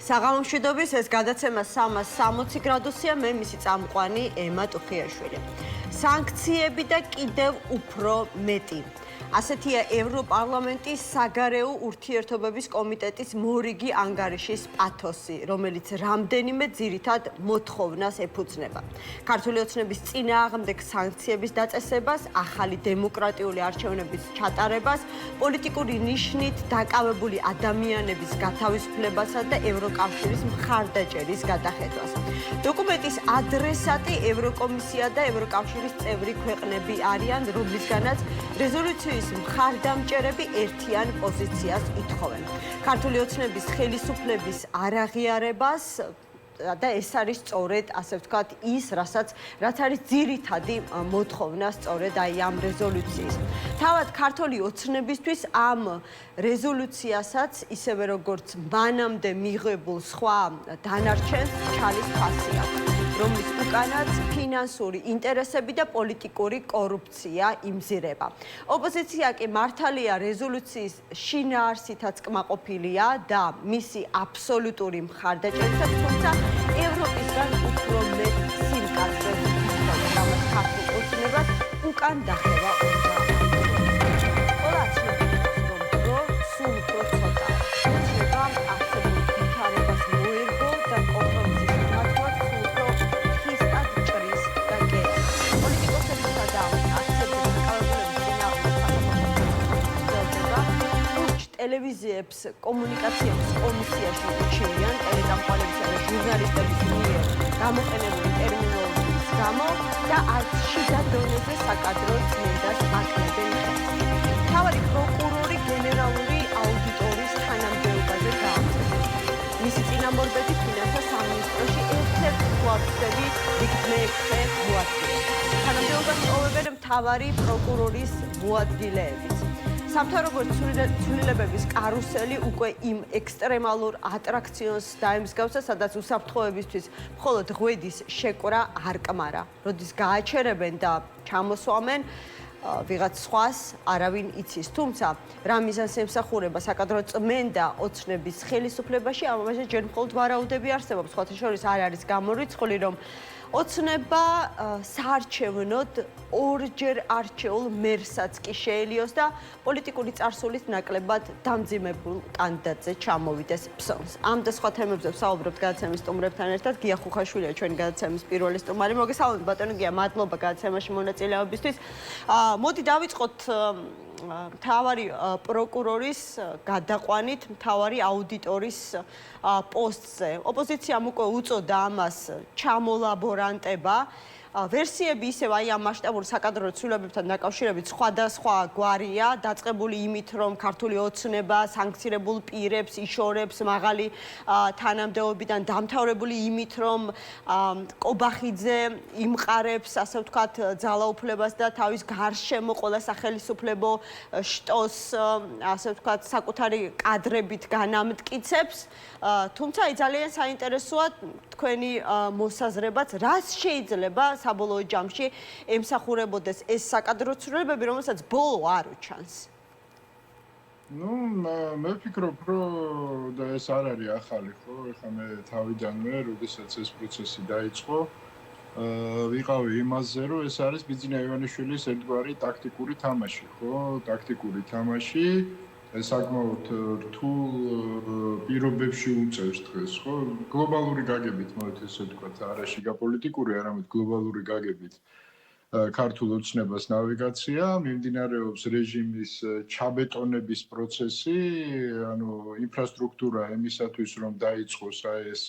საღამომშვიდობის ეს გადაცემა 360 გრადუსია, მე მისი წამყვანი ემა ტუხიაშვილი. სანქციები და კიდევ უფრო მეტი. ასეთია ევროპარლამენტის საგარეო ურთიერთობების კომიტეტის მორიგი ანგარიშის პათოსი, რომელიც რამდენიმე ძირითად მოთხოვნას ეფუძნება. ქართული ოცნების წინააღმდეგ სანქციების დაწესებას, ახალი დემოკრატიული არჩევნების ჩატარებას, პოლიტიკური ნიშნით დაკავებული ადამიანების გათავისუფლებასა და ევროკავშირის მხარდაჭერის გადახედვას. დოკუმენტის ადრესატი ევროკომისია და ევროკავშირის წევრი ქვეყნები არიან, რომლისგანაც რეზოლუციის მხარდამჭერები ერთიან პოზიციას ითხოვენ. ქართული ოცნების ხელისუფლების არაღიარებას და ეს არის სწორედ, ასე ვთქვათ, რაც არის ძირითადი მოთხოვნა სწორედ აი ამ რეზოლუციის. თავად ქართული ოცნებისთვის ამ რეზოლუციასაც, ისევე როგორც მანამდე მიღებულ სხვა დანარჩენს, ჩალის ფასი აქვს, რომლის უკანაც ფინანსური ინტერესები და პოლიტიკური კორუფცია იმზირება. ოპოზიცია კი მართალია რეზოლუციის შინაარსითაც კმაყოფილია და მისი აბსოლუტური მხარდაჭერითაც, თუმცა ევროპისგან უფრო მეტ სიმკაცრეს ითხოვს, რამაც ქართულ ოცნებას უკან დახევა უნდა. ტელევიზიებს კომუნიკაციების კომისიაში უჩვენიან ტელესამყაროებისა და ჟურნალისტების მიერ გამოყენებული ტერმინოლოგიის გამო და არც შიდა დონეზე საკადრო წმენდას აკლებენ ხელს. მთავარი პროკურორი გენერალური აუდიტორის თანამდებობაზე გაამწევს. მისი წინამორბედი ფინანსთა სამინისტროში ერთ-ერთ მოახდები მეექვსე მოადგილე. თანამდებობას ტოვებენ მთავარი პროკურორის მოადგილეებიც. სამთავრობო ცვლილებების კარუსელი უკვე იმ ექსტრემალურ ატრაქციონს დაემსგავსა, სადაც უსაფრთხოებისთვის მხოლოდ ღვედის შეკვრა არ კმარა. როდის გააჩერებენ და ჩამოსვამენ, ვიღაც სხვას არავინ იცის. თუმცა, რა მიზანს ემსახურება საკადრო წმენდა ოცნების ხელისუფლებაში, ამაზე ჯერ მხოლოდ ვარაუდები არსებობს. სხვათა შორის არ არის გამორიცხული, რომ ოცნება საარჩევნოდ ორჯერ არჩეულ მერსაც კი შეელიოს და პოლიტიკური წარსულით ნაკლებად დამძიმებულ კანდიდატზე ჩამოვიდეს ფსონს. ამ და სხვა თემებზე ვსაუბრობთ გადაცემის სტუმრებთან ერთად. გია ხუხაშვილია ჩვენი გადაცემის პირველი სტუმარი. მოგესალმებით ბატონო გია, მადლობა გადაცემაში მონაწილეობისთვის. მოდი დავიწყოთ მთავარი პროკურორის გადაყვანით მთავარი აუდიტორის პოსტზე. ოპოზიციამ უკვე უწოდა ამას ჩამოლაბორანტება. ვერსიები ისევ აი ამ მასშტაბურ საკადრო ცვლილებებთან დაკავშირებით სხვადასხვა გვარია, დაწყებული იმით, რომ ქართული ოცნება სანქცირებულ პირებს იშორებს მაღალი თანამდებობიდან, დამთავრებული იმით, რომ კობახიძე იმყარებს, ასე ვთქვათ, ძალაუფლებას და თავის გარშემო ყველა სახელისუფლებო შტოს, ასე ვთქვათ, საკუთარი კადრებით განამტკიცებს. თუმცა ძალიან საინტერესოა თქვენი მოსაზრებაც, რას შეიძლება საბოლოო ჯამში ემსახურებოდეს ეს საკადრო ცვლილებები, რომელსაც ბოლო არ უჩანს. მე ვფიქრობ, რომ და ეს არ არის ახალი, ხო? ეხლა მე თავიდანვე, როდესაც ეს პროცესი დაიწყო, ვიყავი იმაზე, რომ ეს არის ბიძინა ივანიშვილის ერთგვარი ტაქტიკური თამაში, ხო? ტაქტიკური თამაში. საკმაოდ რთულ პირობებში უწევს დღეს, ხო? გლობალური გაგებით, მოდით ესე ვთქვათ, არა შიგაპოლიტიკური, არამედ გლობალური გაგებით ქართულ ოცნებას ნავიგაცია, მიმდინარეობს რეჟიმის ჩაბეტონების პროცესი, ანუ ინფრასტრუქტურა იმისათვის, რომ დაიწყოს ეს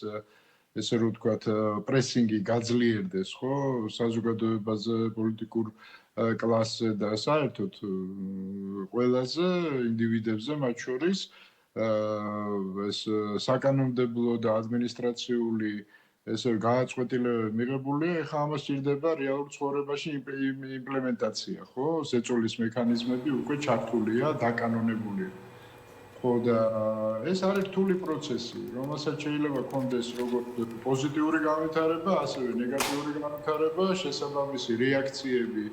ესე რომ ვთქვათ, პრესინგი გაძლიერდეს, ხო? საზოგადოებაზე, პოლიტიკურ კლასზე და საერთოდ ყველაზე ინდივიდებზე, მათ შორის ეს საკანონმდებლო და ადმინისტრაციული ესე გააწყვეტილებები მიღებულია, ეხლა ამას სჭირდება რეალურ ცხოვრებაში იმპლემენტაცია, ხო? ზეწოლის მექანიზმები უკვე ჩართულია, დაკანონებულია. ხო და ეს არის რთული პროცესი, რომელსაც შეიძლება ჰქონდეს როგორც პოზიტიური განვითარება, ასევე ნეგატიური განვითარება, შესაბამისი რეაქციები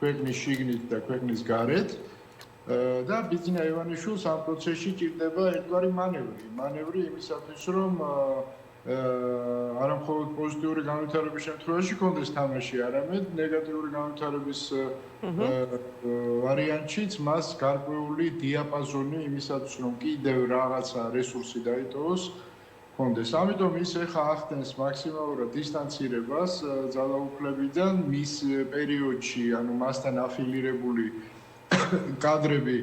ქვეყნის შიგნით და ქვეყნის გარეთ. და ბიძინა ივანიშვილს ამ პროცესში ჭირდება ერთგვარი მანევრი იმისათვის, რომ არა მხოლოდ პოზიტიური განვითარების შემთხვევაში კონდეს თამაში, არამედ ნეგატიური განვითარების ვარიანტშიც მას გარკვეული დიაპაზონი იმისათვის, რომ კიდევ რაღაცა რესურსი დაიტოვოს, კონდეს. ამიტომ ის ეხა ახდენს მაქსიმალურად დისტანცირებას ძალაუფლებიდან მის პერიოდში, ანუ მასთან აფილირებული კადრები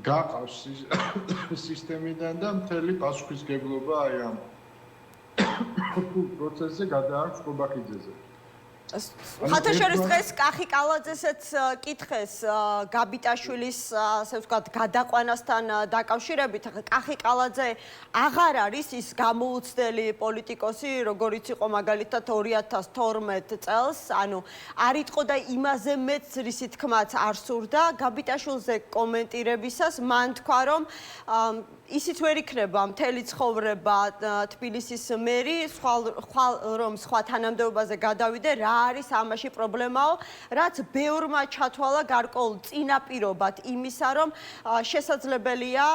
გაყავს სისტემიდან და მთელი პასუხისგებლობა აი ამ პროცესზე გადააქვს ყობახიძეზე. ხათაშორის დღეს კახი კალაძესაც კითხეს გაბიტაშვილის ასე ვთქვათ გადაყვანასთან დაკავშირებით. კახი კალაძე აღარ არის ის გამოუცდელი პოლიტიკოსი, როგორიც იყო მაგალითად 2012 წელს, ანუ არ იტყო და იმაზე მეც რისი თქმაც არ სურდა გაბიტაშვილზე კომენტირებისას, მან თქვა, რომ ისიც ვერ იქნება მთელი ცხოვრება თბილისის მერი, რომ სხვა თანამდებობაზე გადავიდე, რა არის ამაში პრობლემაო, რაც ბევრმა ჩათვალა გარკვეულ წინაპირობად იმისა, რომ შესაძლებელია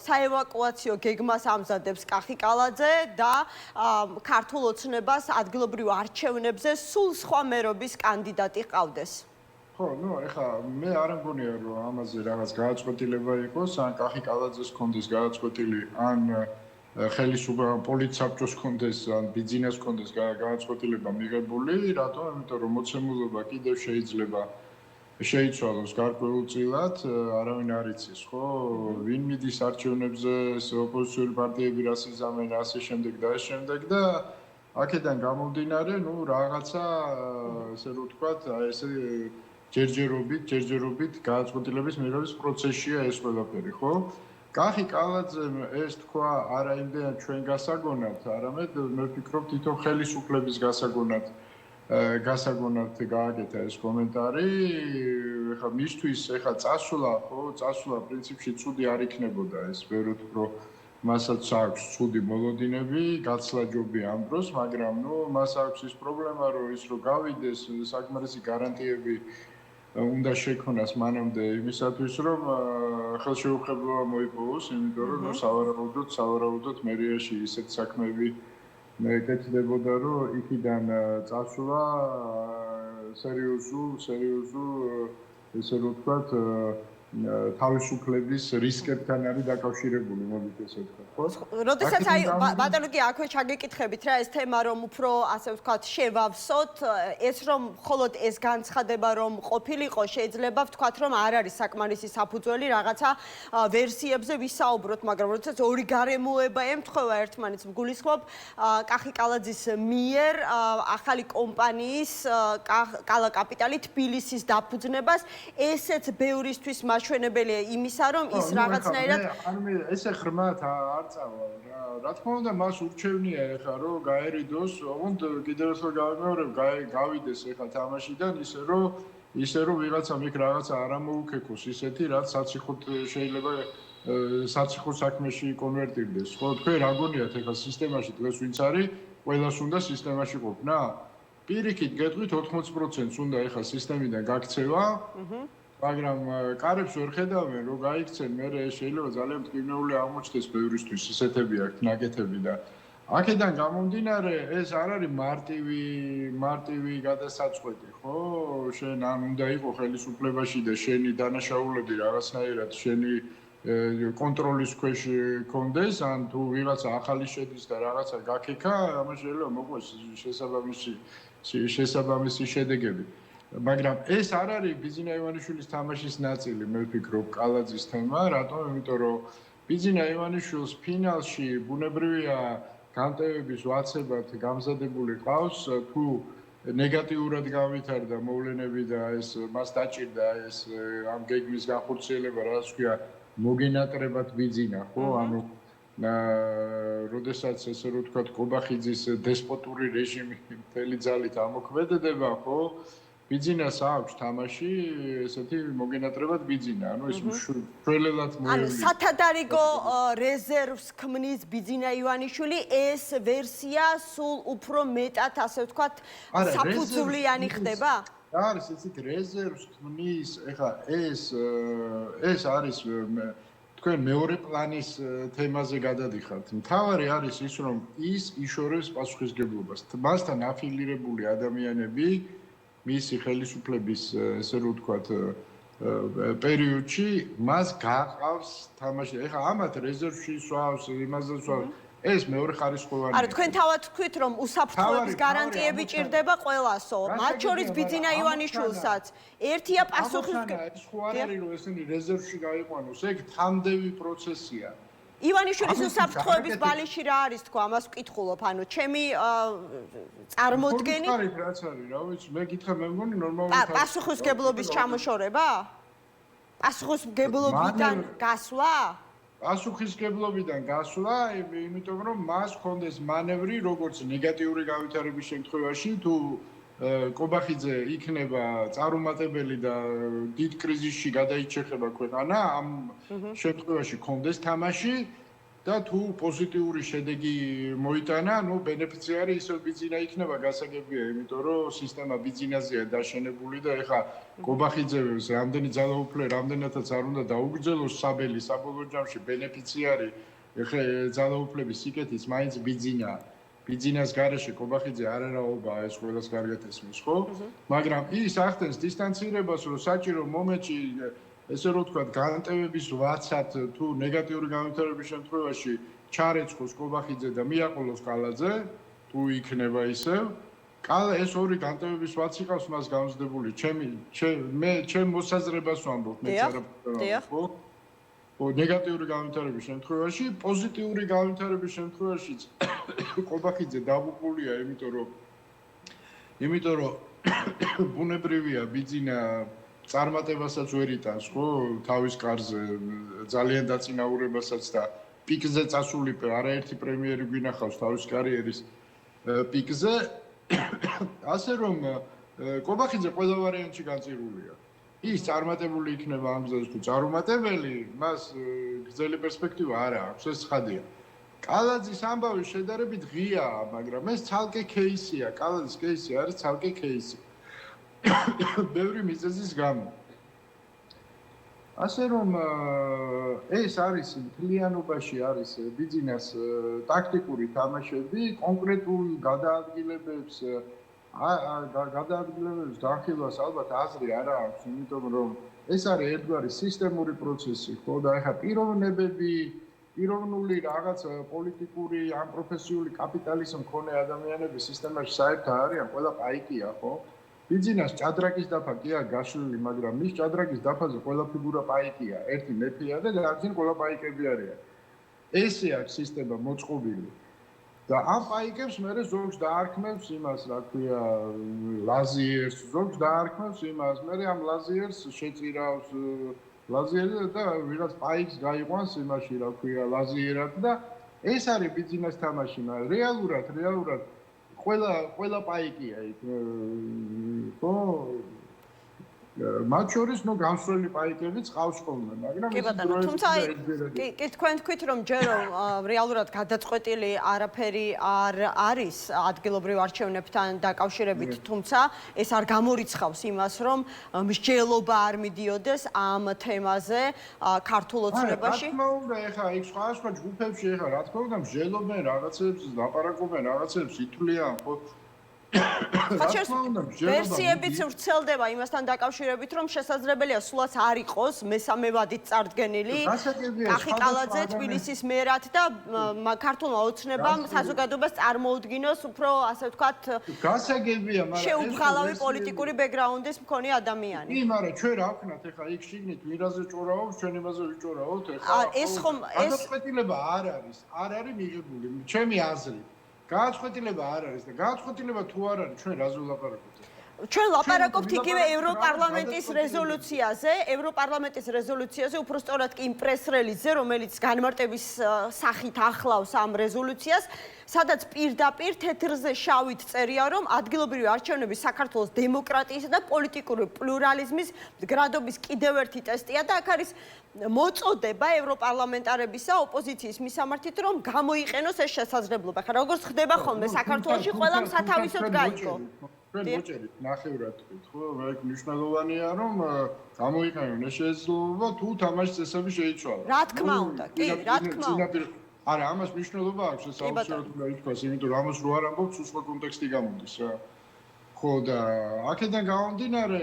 საევაკუაციო გეგმას ამზადებს კახი კალაძე და ქართულ ოცნებას ადგილობრივ არჩევნებზე სულ სხვა მერობის კანდიდატი ყავდეს. ხო, ეხლა მე არ მგონია, რომ ამაზე რაღაც გააწყვეტილება იყოს, ან კახი კალაძეს კონდეს გააწყვეტილი, ან ხელისუფლება პოლიტსაბჭოს კონდეს, ან ბიძინას კონდეს გააწყვეტილება მიღებული, რატომ? იმიტომ რომ მოცემულობა კიდევ შეიძლება შეიცვალოს გარკვეულწილად, არავინ არ იცის, ხო? ვინ მიდის არჩევნებზე, ოპოზიციური პარტიები რას იზამენ, ასე შემდეგ და ამ შემდეგ და აქედან გამომდინარე, რაღაცა ესე რომ ვთქვათ, ესე ჯერჯერობით გააწყვეტილების მიღების პროცესია ეს ყველაფერი, ხო? კახი კალაძემ ეს თქვა არა იმდენად ჩვენ გასაგონად, არამედ მე ვფიქრობ თვითონ ხელისუფლების გასაგონად გააკეთა ეს კომენტარი. ეხლა მისთვის ეხლა წასვლა პრინციპში ცუდი არ იქნებოდა ეს, ვეროთ რომ მასაც აქვს ცუდი მოლოდინები, გაცლა ჯობია ამ დროს, მაგრამ მას აქვს ის პრობლემა, რომ ის რომ გავიდეს საკმარისი გარანტიები უნდა შექმნას მანამდე იმისათვის, რომ ხელშეუხებლობა მოიპოვოს, იმიტომ რომ სავარაუდოდ მერიაში ისეთ საქმეები კეთდებოდა, რომ იქიდან წასვლა სერიოზულ ესე რომ ვთქვათ თავისუფლების რისკებთან არის დაკავშირებული, მოდით ესე ვთქვათ, ხო? როდესაც აი ბატონო კი აქვე ჩაგეკითხებით რა ეს თემა რომ უფრო ასე ვთქვათ შევავსოთ, ეს რომ მხოლოდ ეს განცხადება რომ ყოფილიყო, შეიძლება ვთქვათ რომ არ არის საკმარისი საფუძველი რაღაცა ვერსიებზე ვისაუბროთ, მაგრამ როდესაც ორი გარემოება ემთხვევა ერთმანეთს, მგულისხმობ კახი კალაძის მიერ ახალი კომპანიის კალა კაპიტალი თბილისის დაფუძნებას, ესეც ბევრისთვის მაჩვენებელია იმისა, რომ ის რაღაცნაირად ესე ღრმად არ წავა რა. რა თქმა უნდა, მას ურჩევნია ეხლა რომ გაერიდოს, ოღონდ კიდევ ერთხელ გავიმეორებ, გავიდეს ეხლა თამაშიდან ისე რომ ვიღაცამ იქ რაღაცა არ ამოუქეკოს ისეთი, რაც საციხოთ შეიძლება საციხო საქმეში კონვერტირდეს. ხო, თქვენ რა გონიათ ეხლა სისტემაში დღეს ვინც არის, ყველას უნდა სისტემაში ყოფნა? პირიქით გეტყვით 80%-ს უნდა ეხლა სისტემიდან გაქცევა. მაგრამ კარებს ვერ ხედავენ, რომ გაიქცენ, მე შეიძლება ძალიან მტკივნეული აღმოჩნდეს ბევრისთვის ისეთები აქვს ნაკეთები და აქედან გამომდინარე, ეს არ არის მარტივი გადასაწყვეტი, ხო? შენ ან უნდა იყო ხელისუფლებაში და შენი დანაშაულები რაღაცნაირად შენი კონტროლის ქვეშ კონდეს, ან თუ ვიღაცა ახალი შედის და რაღაცა გაქექა, ამას შეიძლება მოყვეს შესაბამისი შედეგები. მაგრამ ეს არ არის ბიძინა ივანიშვილის თამაშის ნაწილი, მე ვფიქრობ, კალაძის თემა, რატომ? იმიტომ რომ ბიძინა ივანიშვილს ფინალში ბუნებრივია განტევების ვაცებად გამზადებული ყავს, თუ ნეგატიურად გავითარდა მოვლენები და ეს მას დაჭირდა ეს ამ გეგმის განხორციელება, რაც ქვია, მოგენატრებად ბიძინა, ხო? ანუ როდესაც ესე რომ ვთქვათ, ყობახიძის დესპოტური რეჟიმი მთელი ძალით ამოქმედდება, ხო? ბიძინას აქვს თამაში, ესეთი მოგენატრებად ბიძინა, ანუ ეს შველელად მოევლია. ანუ სათადარიგო რეზერვს ქმნის ბიძინა ივანიშვილი, ეს ვერსია სულ უფრო მეტად, ასე ვთქვათ, საფუძვლიანი ხდება? რა არის ისეთ რეზერვს ქმნის, ეხლა ეს არის თქვენ მეორე პლანის თემაზე გადადიხართ. მთავარი არის ის, რომ ის იშორებს პასუხისგებლობას. მასთან აფილირებული ადამიანები მისი ხელისუფლების, ესე რომ ვთქვათ, პერიოდში მას გაყავს თამაში. ეხლა ამათ რეზერვში სვავს, იმაზე სვავს. ეს მეორე ხარისხოვანი. არა, თქვენ თავად თქვით, რომ უსაფრთხოების გარანტიები ჭირდება ყველასო, მათ შორის ბიძინა ივანიშვილსაც. ერთია პასუხისმგებლობა. ეს ხო არ არის, რომ ესენი რეზერვში გაიყვანოს, ეგ თამდევი პროცესია. ივანიშვილის უსაფრთხოების ბალიში რა არის თქვა, ამას ვკითხულობ, ანუ ჩემი წარმოდგენი რაც არის, რა ვიცი, მე გითხრა, მე მგონი ნორმალური პასუხისმგებლობის ჩამოშორება? პასუხისმგებლობიდან გასვლა? პასუხისმგებლობიდან გასვლა, იმიტომ რომ მას ჰქონდეს მანევრი, როგორც ნეგატიური განვითარების შემთხვევაში, თუ კობახიძე იქნება წარუმატებელი და დიდ კრიზისში გადაიჩეხება ქვეყანა, ამ შემთხვევაში ჰქონდეს თამაში და თუ პოზიტიური შედეგი მოიტანა, ნუ ბენეფიციარი ისევ ბიძინა იქნება, გასაგებია, იმიტომ რომ სისტემა ბიძინაზეა დაშენებული და ეხა კობახიძეს რამდენი ძალაუფლე, რამდენადაც არ უნდა დაუგრძელოს საბელი საბოლოო ჯამში ბენეფიციარი ეხა ძალაუფლების სიკეთის მაინც ბიძინა. ბიძინას გარეშე კობახიძე არ არაობაა, ეს ყველას კარგად ესმის, ხო? მაგრამ ის ახდენს დისტანცირებას, რომ საჭირო მომენტში ესე რომ ვთქვათ, განტევების ვაცად თუ ნეგატიური განვითარების შემთხვევაში ჩარეცხოს კობახიძე და მიაყოლოს კალაძე, თუ იქნება ისევ, ეს ორი განტევების ვაცი ყავს მას გამზდებული. ჩემ მოსაზრებას ვამბობ, მეც არაფერს, ხო? ნეგატიური განვითარების შემთხვევაში, პოზიტიური განვითარების შემთხვევაშიც კობახიძე დაბუყულია, იმიტომ რომ ბუნებრივია ბიძინა წარმატებასაც ვერ იტანს, ხო, თავის კარზე ძალიან დაწინაურებასაც და პიკზე წასული არაერთი პრემიერი გვინახავს თავის კარიერის პიკზე. ასე რომ კობახიძე ყველა ვარიანტში განწირულია. ის წარმატებული იქნება ამ გზაზე თუ წარუმატებელი, მას გრძელი პერსპექტივა არ აქვს, ეს ცხადია. კალაძის ამბავი შედარებით ღიაა, მაგრამ ეს ცალკე кейსია, კალაძის кейსი არის ცალკე кейსი. ბევრი მიზეზის გამო. ასე რომ ეს არის მთლიანობაში არის ბიძინას ტაქტიკური თამაშები, კონკრეტული გადაადგილებებს განხილვას ალბათ აზრი არ აქვს, იმიტომ რომ ეს არის ერთგვარი სისტემური პროცესი, ხო და ეხლა პიროვნული რაღაც პოლიტიკური ან პროფესიული კაპიტალის მქონე ადამიანები სისტემაში საერთოდ არიან, ყველა პაიკია, ხო? ბიძინას ჭადრაკის დაფა კი არ გაშლილი, მაგრამ მის ჭადრაკის დაფაზე ყველა ფიგურა პაიკია, ერთი მეფეა და გარშემო ყველა პაიკები არიან. ესე აქვს სისტემა მოწყობილი. და ამ პაიკებს მე ზოგს დაარქმევს იმას, რა ქვია, ლაზიერს, ზოგს დაარქმევს იმას, მე ამ ლაზიერს შეწირავს ლაზიერი და ვიღაც პაიკს გაიყვანს იმაში, რა ქვია, ლაზიერად და ეს არის ბიძინას თამაში, მაგრამ რეალურად ყველა პაიკია იქ, ხო? მათ შორის ნუ გამსვლელი პაიკებიც ყავს ხოლმე, მაგრამ კი ბატონო, თუმცა კი თქვენ თქვით რომ ჯერ რეალურად გადაწყვეტილი არაფერი არ არის ადგილობრივ არჩევნებთან დაკავშირებით, თუმცა ეს არ გამორიცხავს იმას, რომ მსჯელობა არ მიდიოდეს ამ თემაზე ქართულ ოცნებაში. რა თქმა უნდა, ეხლა იქ სხვა ჯგუფებში ეხლა რა თქმა უნდა მსჯელობენ რაღაცებს, ლაპარაკობენ რაღაცებს, ითვლიან, ხო? ვერსიებიც ვრცელდება იმასთან დაკავშირებით, რომ შესაძლებელია სულაც არ იყოს მესამე ვადით წარდგენილი კახი კალაძე თბილისის მერად და ქართულმა ოცნებამ საზოგადოებას წარმოუდგინოს უფრო, ასე ვთქვათ, გასაგებია, მაგრამ შეუბრალავი პოლიტიკური ბექგრაუნდის მქონე ადამიანი. კი, მაგრამ ჩვენ რა ვქნათ ეხლა იქ შიგნით ვირაზე ჭორავობს, ჩვენ იმაზე ვიჭორავთ ეხლა. ეს ხომ ეს გადაწყვეტილება არ არის მიღებული, ჩემი აზრით. გადაწყვეტილება არ არის და გადაწყვეტილება თუ არ არის, ჩვენ რაზე ვლაპარაკობთ? ჩვენ ლაპარაკობთ იგივე ევროპარლამენტის რეზოლუციაზე, უფრო სწორად კი იმ პრეს-რელიზზე, რომელიც განმარტების სახით ახლავს ამ რეზოლუციას, სადაც პირდაპირ თეთრზე შავით წერია, რომ ადგილობრივი არჩევნები საქართველოს დემოკრატიისა და პოლიტიკური პლურალიზმის მდგრადობის კიდევ ერთი ტესტია და აქ არის მოწოდება ევროპარლამენტარებისა ოპოზიციის მისამართით, რომ გამოიყენოს ეს შესაძლებლობა. ხა როგორც ხდება ხოლმე საქართველოში ყველამ სათავისოდ გაიგო. ჩვენ მოჭერით ნახევრად თქვით, ხო? რა მნიშვნელოვანია რომ გამოიყენონ ეს შესაძლებლობა თუ თამაშის წესები შეიცვალა. რა თქმა უნდა, კი, რა თქმა უნდა. არა, ამას მნიშვნელობა აქვს ეს აუცილებლად უნდა ითქვას, იმიტომ რომ ამას რო არ ამბობთ, უცხო კონტექსტი გამოდის რა. ხო და აქედან გამომდინარე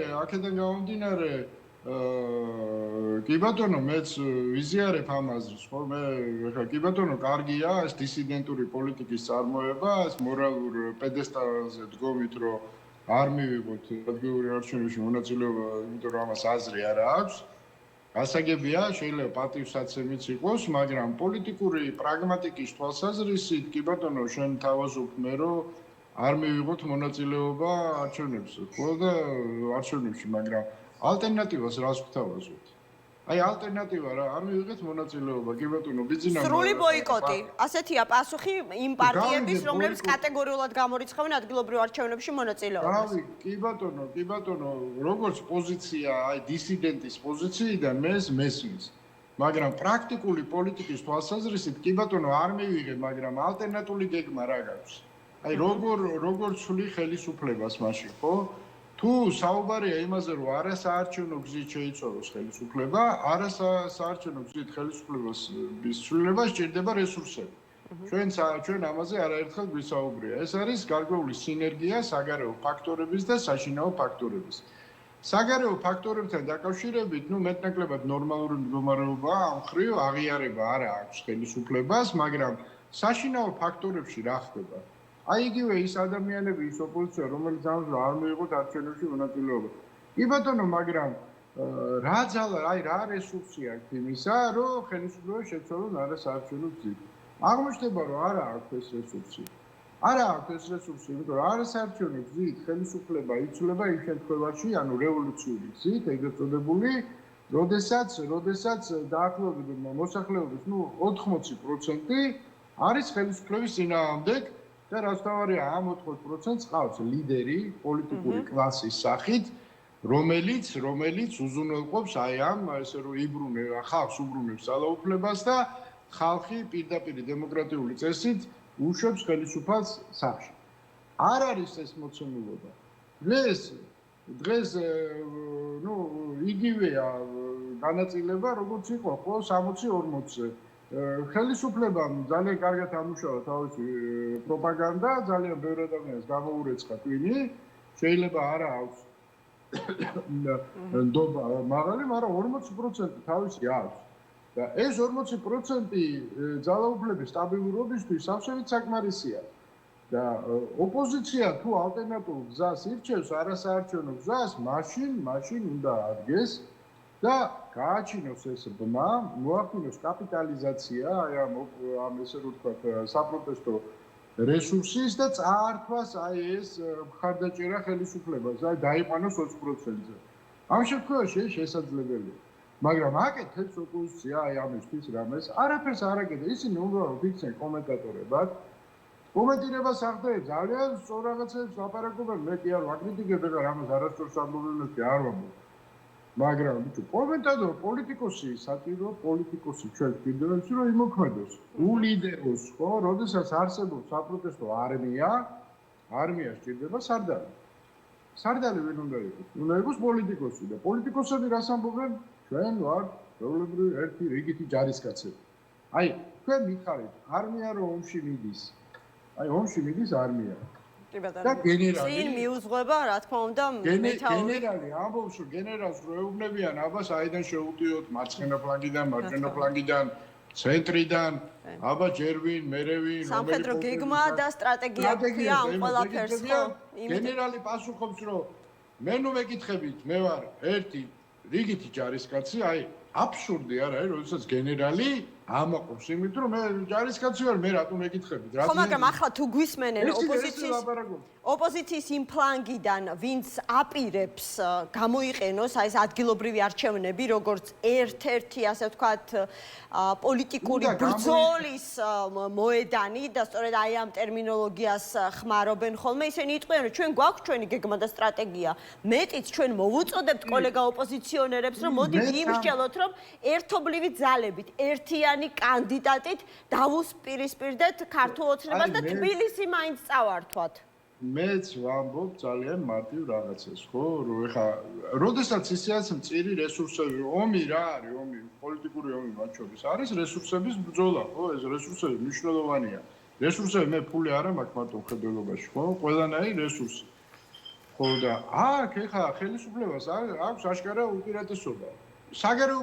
კი ბატონო, მეც ვიზიარებ ამ აზრს, ხო? მე ხა კი ბატონო, კარგია ეს დისიდენტური პოლიტიკის წარმოება, ეს მორალურ პედესტალზე დგომით, რომ არ მივიღოთ ადგილობრივ არჩევნებში მონაწილეობა, იმიტომ რომ ამას აზრი არ აქვს. გასაგებია, შეიძლება პატივსაცემიც იყოს, მაგრამ პოლიტიკური პრაგმატიკის თვალსაზრისით, კი ბატონო, შენ თავაზობ მე, რომ არ მივიღოთ მონაწილეობა არჩევნებში, ხო და არჩევნებში, მაგრამ ალტერნატივას რას ვთავაზობთ? აი ალტერნატივა რა, არ მივიღეთ მონაწილეობა, კი ბატონო, ბიძინა. სრული ბოიკოტი. ასეთია პასუხი იმ პარტიების, რომლებიც კატეგორიულად გამორიცხავენ ადგილობრივ არჩევნებში მონაწილეობას. კი ბატონო, როგორც პოზიცია, აი დისიდენტის პოზიციიდან მესმის. მაგრამ პრაქტიკული პოლიტიკის თვალსაზრისით, კი ბატონო, არ მივიღე, მაგრამ ალტერნატიული გეგმა რა გაქვს? აი როგორ ცვლი ხელისუფლებას მაშინ, ხო? თუ საუბარია იმაზე, რომ არასაარჩევნო გზით შეიცვალოს ხელისუფლება, არასაარჩევნო გზით ხელისუფლებას ცვლილება სჭირდება რესურსები. ჩვენ ამაზე არაერთხელ გვისაუბრია. ეს არის გარკვეული სინერგია საგარეო ფაქტორების და საშინაო ფაქტორების. საგარეო ფაქტორებთან დაკავშირებით, მეტნაკლებად ნორმალური მდგომარეობაა ამ მხრივ, აღიარება არ აქვს ხელისუფლებას, მაგრამ საშინაო ფაქტორებში რა ხდება? აი იგივე ის ადამიანები, ის ოპოზიცია, რომელიც ამბობს, რომ არ მიიღოთ არჩევნებში მონაწილეობა. კი ბატონო, მაგრამ რა ძალა, აი რა რესურსი აქვს იმისა, რომ ხელისუფლება შეცვალონ არასაარჩევნო გზით. აღმოჩნდება, რომ არა აქვს ეს რესურსი. არა აქვს ეს რესურსი, იმიტომ რომ არასაარჩევნო გზით ხელისუფლება იცვლება იმ შემთხვევაში, ანუ რევოლუციური გზით, ეგრეთ წოდებული, როდესაც დაახლოებით მოსახლეობის 80% არის ხელისუფლების წინააღმდეგ. და რაც თავარია ამ 80%-ს ყავს ლიდერი პოლიტიკური კლასის სახით, რომელიც უზრუნველყოფს აი ამ ესე რომ ხალხს უბრუნებს ძალაუფლებას და ხალხი პირდაპირ დემოკრატიული წესით უშვებს ხელისუფალს სახში. არ არის ეს მოცემულობა. დღეს იგივეა განაწილება, როგორც იყო ხო 60-40-ზე. ხელისუფლებამ ძალიან კარგად ამუშავა თავისი პროპაგანდა, ძალიან ბევრი ადამიანს გამოურეცხა ტვინი, შეიძლება არა აქვს ნდობა მაღალი, მაგრამ 40% თავისი აქვს. და ეს 40% ძალაუფლების სტაბილურობისთვის სავსებით საკმარისია. და ოპოზიცია თუ ალტერნატიულ გზას ირჩევს, არასაარჩევნო გზას, მაშინ უნდა ადგეს და გააჩინოს ეს ბმა, მოახდინოს კაპიტალიზაცია, აი ამ ესე რომ ვთქვათ, საპროტესტო რესურსის და წაართვას აი ეს მხარდაჭერა ხელისუფლებას, აი დაიყვანოს 20%-ზე. ამ შემთხვევაში შესაძლებელია. მაგრამ აკეთებს ოპოზიცია აი ამისთვის რამეს, არაფერს არ აკეთებს. ისინი უბრალოდ იქცენ კომენტატორებად. კომენტირებას ახდენს, ძალიან სწორ რაღაცებს ლაპარაკობენ, მე კი არ ვაკრიტიკებ, ეხლა რამეს არასწორს ამბობენ, არ ვამბობ. მაგრამ კომენტატორ პოლიტიკოსი, სატირო პოლიტიკოსი ჩვენ გვინდა ის რომ იმოქმედოს, ულიდეროს, ხო, როდესაც არსებობს საპროტესტო არმია სჭირდება სარდალი. სარდალი ვინ უნდა იყოს? უნდა იყოს პოლიტიკოსი და პოლიტიკოსები რას ამბობენ? ჩვენ ვართ ჩვეულებრივი ერთი რიგითი ჯარისკაცები. აი, ჩვენ მიხარით, არმია რომ ომში მიდის. აი, ომში მიდის არმია. და გენერალი წინ მიუძღვება, რა თქმა უნდა, გენერალი ამბობს, რომ გენერალს რო ეუბნებიან, აბა საიდან შეუტიოთ, მარცხენა ფლანგიდან, მარჯვენა ფლანგიდან, ცენტრიდან, აბა ჯერვინ, მერევინ, სამხედრო გეგმა და სტრატეგია ქვია ამ ყველაფერს, ხო? გენერალი პასუხობს, რომ მე ნუ მეკითხებით, მე ვარ ერთი რიგითი ჯარისკაცი, აი აბსურდი არა, როდესაც გენერალი ამაყობს იმით, რომ მე ჯარისკაცი ვარ, მე რატომ მეკითხებით? ხო, მაგრამ ახლა თუ გვისმენენ ოპოზიციის იმ ფლანგიდან, ვინც აპირებს გამოიყენოს აი ეს ადგილობრივი არჩევნები, როგორც ერთ-ერთი, ასე ვთქვათ, პოლიტიკური ბრძოლის მოედანი და სწორედ აი ამ ტერმინოლოგიას ხმარობენ ხოლმე, ისინი იტყვიან, რომ ჩვენ გვაქვს ჩვენი გეგმა და სტრატეგია. მეტიც ჩვენ მოვუწოდებთ კოლეგა ოპოზიციონერებს, რომ მოდი ვიმსჯელოთ, რომ ერთობლივი ძალებით, ერთიანი კანდიდატით დავუსპირისპირდეთ ქართულ ოცნებას და თბილისი მაინც წავართვათ. მეც ვამბობ ძალიან მარტივ რაღაცას, ხო? რომ ეხა, როდესაც ისეაც მწირი რესურსები, ომი რა არის, ომი, პოლიტიკური ომი მათ შორის არის რესურსების ბრძოლა, ხო? ეს რესურსები მნიშვნელოვანია. რესურსები მე ფული არ მაქვს მარტო მხედველობაში, ხო? ყველანაირი რესურსი. ხო და აქ ეხა ხელისუფლებას აქვს აშკარა უპირატესობა. საგარეო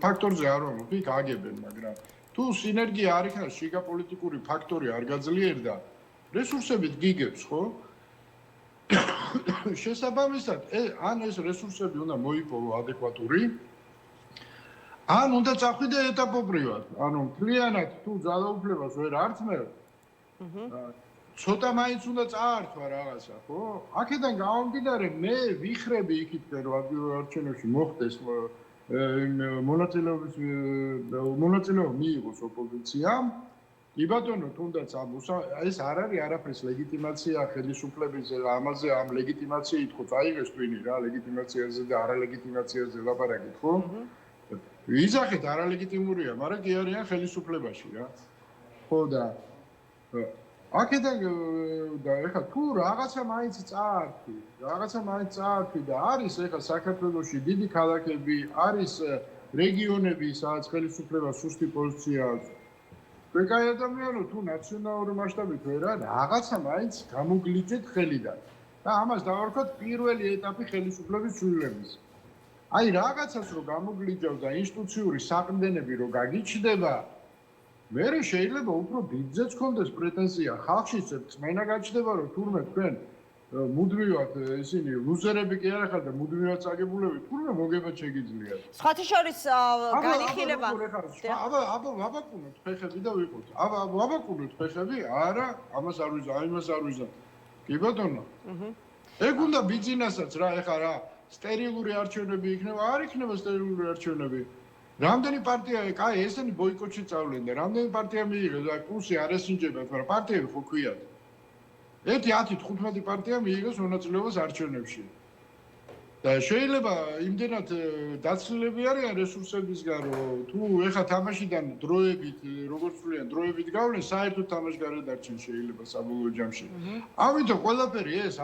ფაქტორზე არ ვამბობ, იქ აგებენ, მაგრამ თუ სინერგია არ იქნება, შიგა პოლიტიკური ფაქტორი არ გაძლიერდა, რესურსებით გიგებს, ხო? შესაბამისად, ან ეს რესურსები უნდა მოიპოვო ადეკვატური, ან უნდა წახვიდე ეტაპობრივად. ანუ მთლიანად თუ ძალაუფლებას ვერ ართმევ, ცოტა მაინც უნდა წაართვა რაღაცა, ხო? აქედან გამომდინარე, მე ვიხრები იქითკენ, რომ ადგილობრივ არჩევნებში მოხდეს მონაწილეობა მიიღოს ოპოზიციამ. კი ბატონო, თუნდაც ეს არ არის არაფრის ლეგიტიმაცია ხელისუფლების ამაზე, ამ ლეგიტიმაციით ხო წაიღეს twin-ი რა, ლეგიტიმაციაზე და არალეგიტიმაციაზე ლაპარაკით, ხო? ვიზახეთ არალეგიტიმურია, მაგრამ კი არიან ხელისუფლებაში რა. ხო და აქედან და ეხლა თუ რაღაცა მაინც წაართვი და არის ეხლა საქართველოში დიდი ქალაქები, არის რეგიონები, სადაც ხელისუფლება სუსტი პოზიცია აქვს. ვეკაი ადამიანო თუ ნაციონალური მასშტაბით ვერა, რაღაცა მაინც გამოგლიჯეთ ხელიდან. და ამას დავარქვათ პირველი ეტაპი ხელისუფლების ცვლილების. აი რაღაცას რო გამოგლიჯავ და ინსტიტუციური საყრდენები რო გაგიჩნდება, მერე შეიძლება უფრო დიდზეც კონდეს პრეტენზია ხალხშიც წმენა გაჩნდება რომ თურმე თქვენ მუდმივად ისინი ლუზერები კი არ ახალ და მუდმივად წაგებულები თურმე მოგება შეგიძლიათ. სხვათა შორის განიხილება. აბა ვაბაკუნოთ ფეხები და ვიყოთ. აბა ვაბაკუნოთ ფეხები? არა, ამას არ ვიზამ, იმას არ ვიზამ. კი ბატონო. ეგ უნდა ბიზნესაც რა, ეხა რა, სტერილური არჩევნები იქნება, არ იქნება სტერილური არჩევნები. რამდენი პარტია, კაი, ესენი ბოიკოტში წავლენ და რამდენი პარტია მიიღეს და კურსი არ ესინჯებათ, მაგრამ პარტიები ხო ქვიათ. 1-10-15 პარტია მიიღეს მონაწილეობას არჩევნებში. და შეიძლება იმდენად დაცლილები არიან რესურსებისგან, რომ თუ ეხა თამაშიდან დროებით, როგორც ვთვლიან, დროებით გავლენ, საერთოდ თამაში გარდარჩენ შეიძლება საბოლოო ჯამში. ამიტომ ყველაფერი ეს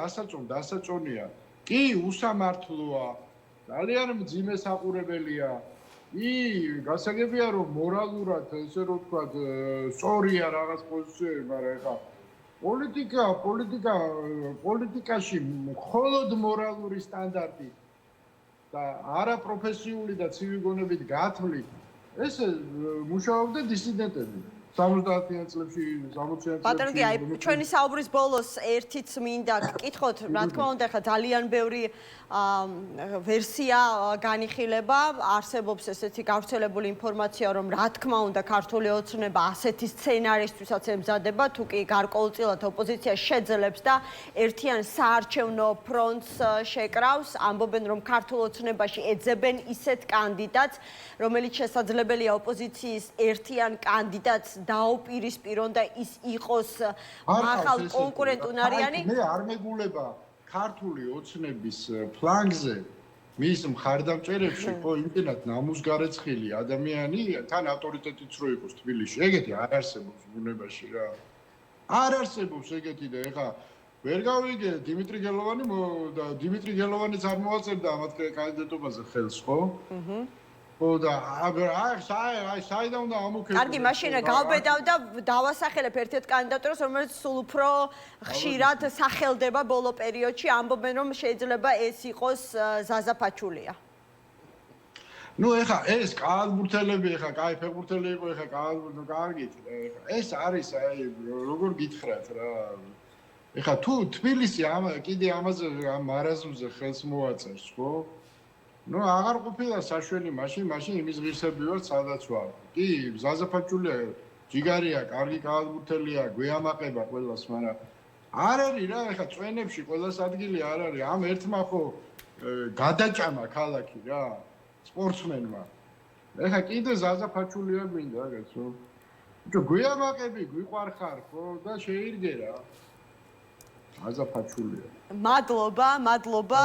დასაწონია. კი, უსამართლოა, ძალიან მძიმე საყურებელია. გასაგებია რომ მორალურად ესე რომ ვთქვათ, სწორია რაღაც პოზიციები, მაგრამ ეხა პოლიტიკაში მხოლოდ მორალური სტანდარტი და არაპროფესიული და ცივი გონებით გათვლით ეს მუშაობდა დისიდენტები 70-იან წლებში, 60-იან წლებში. ბატონო, აი ჩვენი საუბრის ბოლოს ერთიც მინდა გკითხოთ, რა თქმა უნდა, ხა ძალიან ბევრი ვერსია განიხილება, არსებობს ესეთი გავრცელებული ინფორმაცია, რომ რა თქმა უნდა, ქართული ოცნება ასეთი სცენარისთვისაც ემზადება, თუ კი გარკვეულწილად ოპოზიცია შეძლებს და ერთიან საარჩევნო ფრონტს შეკრავს, ამბობენ, რომ ქართულ ოცნებაში ეძებენ ისეთ კანდიდატს, რომელიც შესაძლებელია ოპოზიციის ერთიან კანდიდატს დაუპირისპირონ და ის იყოს მაღალ კონკურენტუნარიანი. მე არ მეგულება ქართული ოცნების ფლანგზე მის მხარდამჭერებში ხო იმდენად ნამუსგარეცხილი ადამიანი თან ავტორიტეტიც რო იყოს თბილისში. ეგეთი არ არსებობს ბუნებაში რა. არ არსებობს ეგეთი და ეხა ვერ გავიგე დიმიტრი გელოვანიც არ მოაწერდა ამათ კანდიდატობაზე ხელს, ხო? ხო და საიდან უნდა ამოქებდეს. კარგი, მაშინ გავბედავ და დავასახელებ ერთ-ერთ კანდიდატურას, რომელიც სულ უფრო ხშირად სახელდება ბოლო პერიოდში, ამბობენ, რომ შეიძლება ეს იყოს ზაზა ფაჩულია. ნუ ეხა ეს კალბურთელები ეხა კაი ფეხბურთელი იყო ეხა კარგით ეს არის აი როგორ გითხრათ რა ეხა თუ თბილისი კიდე ამაზე ამ მარაზმზე ხელს მოაწერს ხო ნუ აღარ ყოფილა საშველი მაშინ იმის ღირსები ვარ სადაც ვარ კი ზაზაფაჩულია ჯიგარია კარგი კალბურთელია გვეამაყება ყველას მაგრამ არ არის რა ეხა წვენებში ყველას ადგილი არ არის ამ ერთმა ხო გადაჭამა ქალაქი რა სპორტსმენმა. ეხა კიდე ზაზაფაჩულია მინდა კაცო. ბიჭო, გვიამაყები, გვიყვარხარ ხო და შეირგე რა. აზაფაჩულია. მადლობა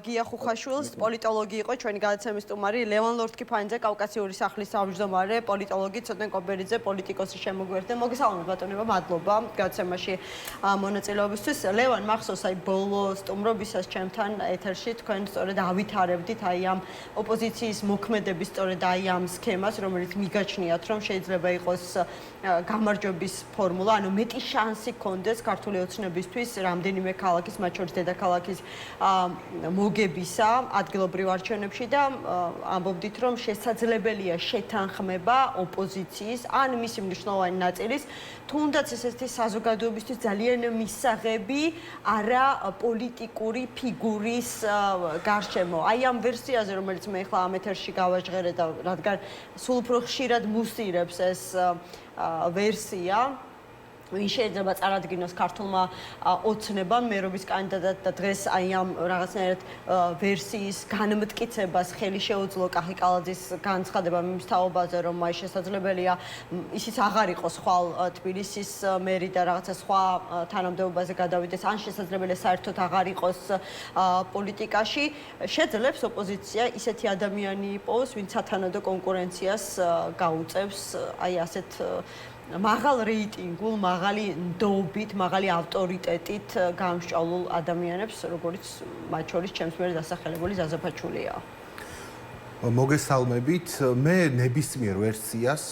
გია ხუხაშვილს, პოლიტოლოგი იყო ჩვენი გადაცემის სტუმარი, ლევან ლორთქიფანიძე, კავკასიური სახლის თავმჯდომარე, პოლიტოლოგი ცოტნე კობერიძე, პოლიტიკოსი შემოგვიერთდა. მოგესალმებით ბატონებო, მადლობა გადაცემაში მონაწილეობისთვის. ლევან, მახსოვს აი ბოლო სტუმრობისას ჩემთან ეთერში თქვენ სწორედ ავითარებდით აი ამ ოპოზიციის მოქმედების სწორედ აი ამ სქემას, რომელიც მიგაჩნიათ, რომ შეიძლება იყოს გამარჯვების ფორმულა, ანუ მეტი შანსი გქონდეს ქართული ოცნებისთვის რამდენიმე ქალაქის, მათ შორის დედაქალაქის მოგებისა ადგილობრივ არჩევნებში და ამბობდით, რომ შესაძლებელია შეთანხმება ოპოზიციის ან მისი მნიშვნელოვანი ნაწილის, თუნდაც ესეთი საზოგადოებისთვის ძალიან მისაღები არა პოლიტიკური ფიგურის გარშემო. აი ამ ვერსიაზე, რომელიც მე ახლა ამ ეთერში გავაჟღერე და რადგან სულ უფრო ხშირად მუსირებს ეს ვერსია, ვინ შეიძლება წარადგინოს ქართულმა ოცნებამ მერობის კანდიდატად და დღეს აი ამ რაღაცნაირად ვერსიის განმტკიცებას ხელი შეუძლო კახიკალაძის განცხადება მიმსთავობაზე, რომ აი შესაძლებელია ისიც აღარ იყოს ხვალ თბილისის მერი და რაღაცა სხვა თანამდებობაზე გადავიდეს, ან შესაძლებელია საერთოდ აღარ იყოს პოლიტიკაში. შეძლებს ოპოზიცია ისეთი ადამიანი იპოვოს, ვინც სათანადო კონკურენციას გაუწევს აი ასეთ მაღალ რეიტინგულ, მაღალი ნდობით, მაღალი ავტორიტეტით გამსჭვალულ ადამიანებს, როგორც მათ შორის ჩემს მიერ დასახელებული ზაზაფაჩულია. მოგესალმებით. მე ნებისმიერ ვერსიას,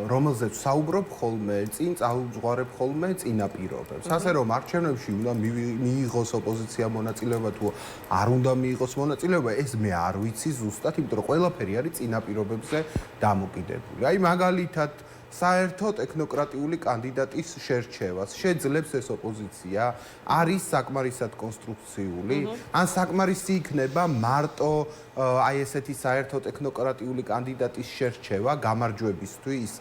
რომელზეც საუბრობ ხოლმე, წინ წაუძღვარებ ხოლმე წინაპირობებს. ასე რომ არჩევნებში უნდა მიიღოს ოპოზიცია მონაწილეობა თუ არ უნდა მიიღოს მონაწილეობა, ეს მე არ ვიცი ზუსტად, იმიტომ რომ ყველაფერი არის წინაპირობებზე დამოკიდებული. აი მაგალითად საერთო ტექნოკრატიული კანდიდატის შერჩევას შეძლებს ეს ოპოზიცია, არის საკმარისად კონსტრუქციული, ან საკმარისი იქნება მარტო აი ესეთი საერთო ტექნოკრატიული კანდიდატის შერჩევა გამარჯვებისთვის,